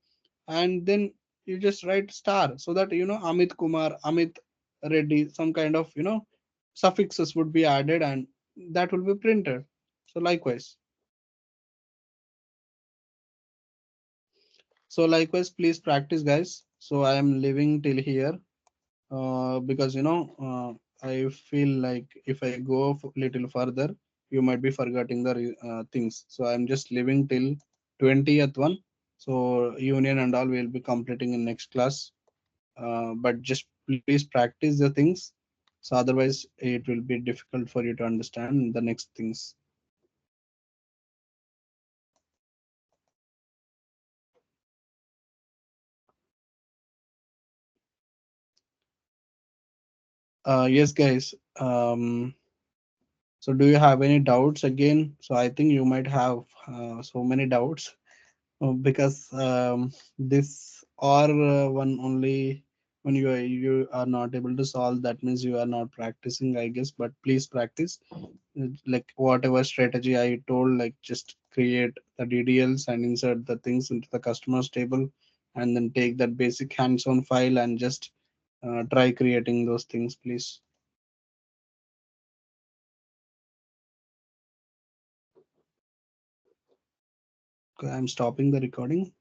and then you just write star so that Amit Kumar, Amit Reddy, some kind of suffixes would be added and that will be printed. So likewise. So likewise, please practice, guys. So I am leaving till here because I feel like if I go little further, you might be forgetting the things. So I'm just leaving till 20th one. So union and all will be completing in next class. But just please practice the things. So otherwise, it will be difficult for you to understand the next things. Yes, guys. So do you have any doubts again? So I think you might have so many doubts because this or one only when you are not able to solve, that means you are not practicing, I guess. But please practice. Like whatever strategy I told, like just create the DDLs and insert the things into the customers table, and then take that basic hands-on file and just try creating those things, please. Okay, I'm stopping the recording.